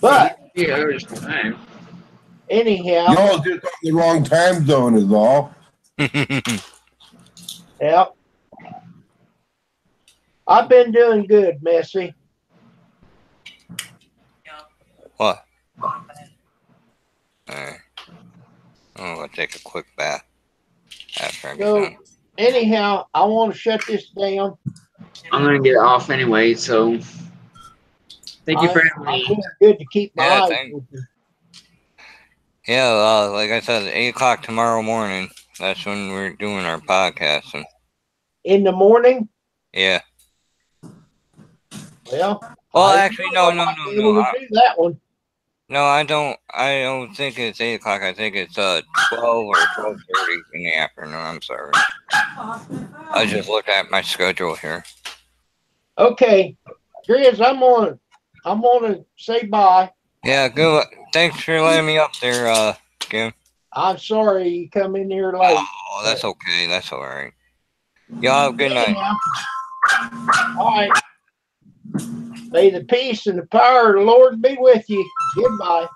But Yeah, there's time. anyhow, Y'all just on the wrong time zone is all. yeah. I've been doing good, Messy. What? Alright. I'm gonna take a quick bath after I get So done. anyhow, I want to shut this down. I'm gonna get off anyway. So thank you for having I'm me. doing good to keep my Yeah, eyes thank- open. Yeah, like I said, 8 o'clock tomorrow morning. That's when we're doing our podcast. And In the morning. yeah. Well, Well, I actually, no. might be able to do that one. No, I don't think it's 8 o'clock. I think it's 12 or 12:30 in the afternoon. I'm sorry. I just looked at my schedule here. Okay, Grizz, I'm gonna say bye. Yeah, good. Thanks for letting me up there, Kim. I'm sorry you come in here late. Oh, that's okay. That's all right. Y'all have a good night. All right. May the peace and the power of the Lord be with you. Goodbye.